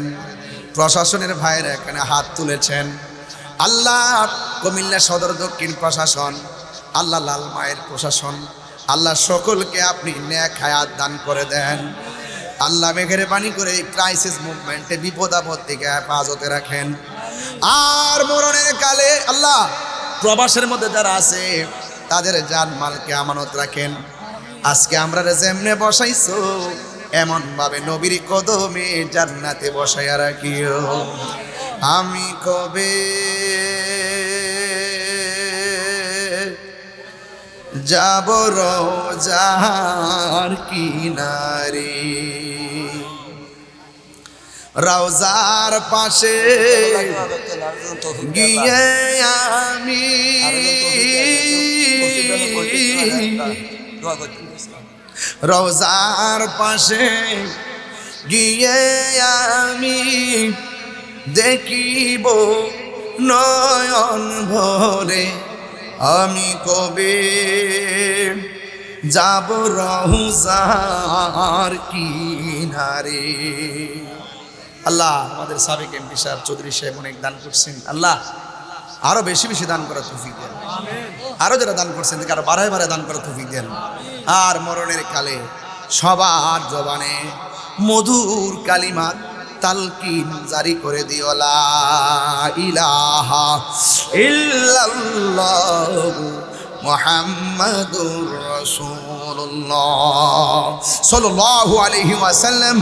প্রশাসনের ভাইয়েরা এখানে হাত তুলেছেন, আল্লাহ কুমিল্লা সদর দক্ষিণ প্রশাসন, আল্লাহ লাল মায়ের প্রশাসন, আল্লাহ সকলকে আপনি নেক হায়াত দান করে দেন। আল্লাহ মেহেরবানি করে এই ক্রাইসিস মুভমেন্টে বিপদ আপদ থেকে হেফাজতে রাখেন। আর মরণের কালে আল্লাহ প্রবাসের মধ্যে যারা আছে তাদের জানমালকে আমানত রাখেন। আজকে আমরা যেমনে বসাইছো এমন ভাবে নবীর কদমে জান্নাতে বসাইয়া রাখিও। আমি কবে যাব রওজার কিনারে, রওজার পাশে গিয়ে আমি রওজার পাশে গিয়ে আমি দেখিব নয়ন ভরে, আমি কবে যাব রওজার কিনারে। আল্লাহ আমাদের সাবেক এমপি সাহেব চৌধুরী সাহেব অনেক দান করছেন, আল্লাহ আরো বেশি বেশি দান করার তৌফিক দেন। আরো যারা দান করছেন আরো বাড়ায় বাড়ায় দান করার তৌফিক দেন। আর মরণের কালে সবার জবানে মধুর কালিমা তালকিন জারি করে দিও লা ইলাহা ইল্লাল্লাহ মুহাম্মাদুর রাসূলুল্লাহ সাল্লাল্লাহু আলাইহি ওয়াসাল্লাম।